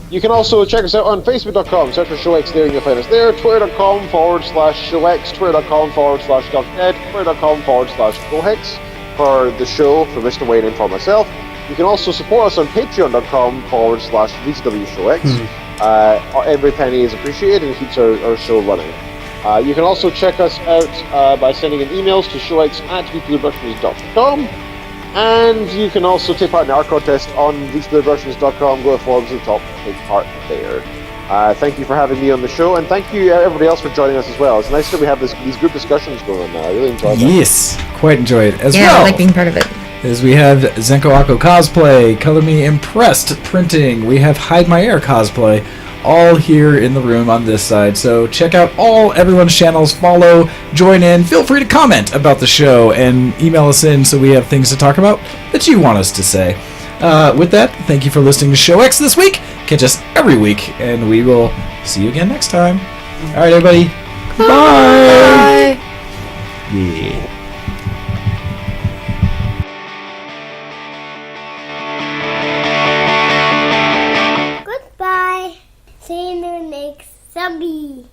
You can also check us out on Facebook.com. Search for ShowX there and you'll find us there. Twitter.com/ShowX. Twitter.com/DocNed. Twitter.com/GoHex for the show, for Mr. Wayne and for myself. You can also support us on Patreon.com/VTW ShowX. Every penny is appreciated and keeps our show running. You can also check us out by sending in emails to showx@VTWProductions.com. And you can also take part in our contest on thesplitversions.com. Go to the forums at the top, take part there. Thank you for having me on the show, and thank you everybody else for joining us as well. It's nice that we have these group discussions going on now. I really enjoy that. Yes, quite enjoy it as Yeah, well. I like being part of it. As we have Zenko Akko cosplay, Color Me Impressed printing, we have Hide My Air cosplay, all here in the room on this side. So check out everyone's channels, follow, join in, feel free to comment about the show and email us in so we have things to talk about that you want us to say. With that, thank you for listening to Show X this week. Catch us every week, and we will see you again next time. All right, everybody. Bye. Yeah. Goodbye. See you next zombie.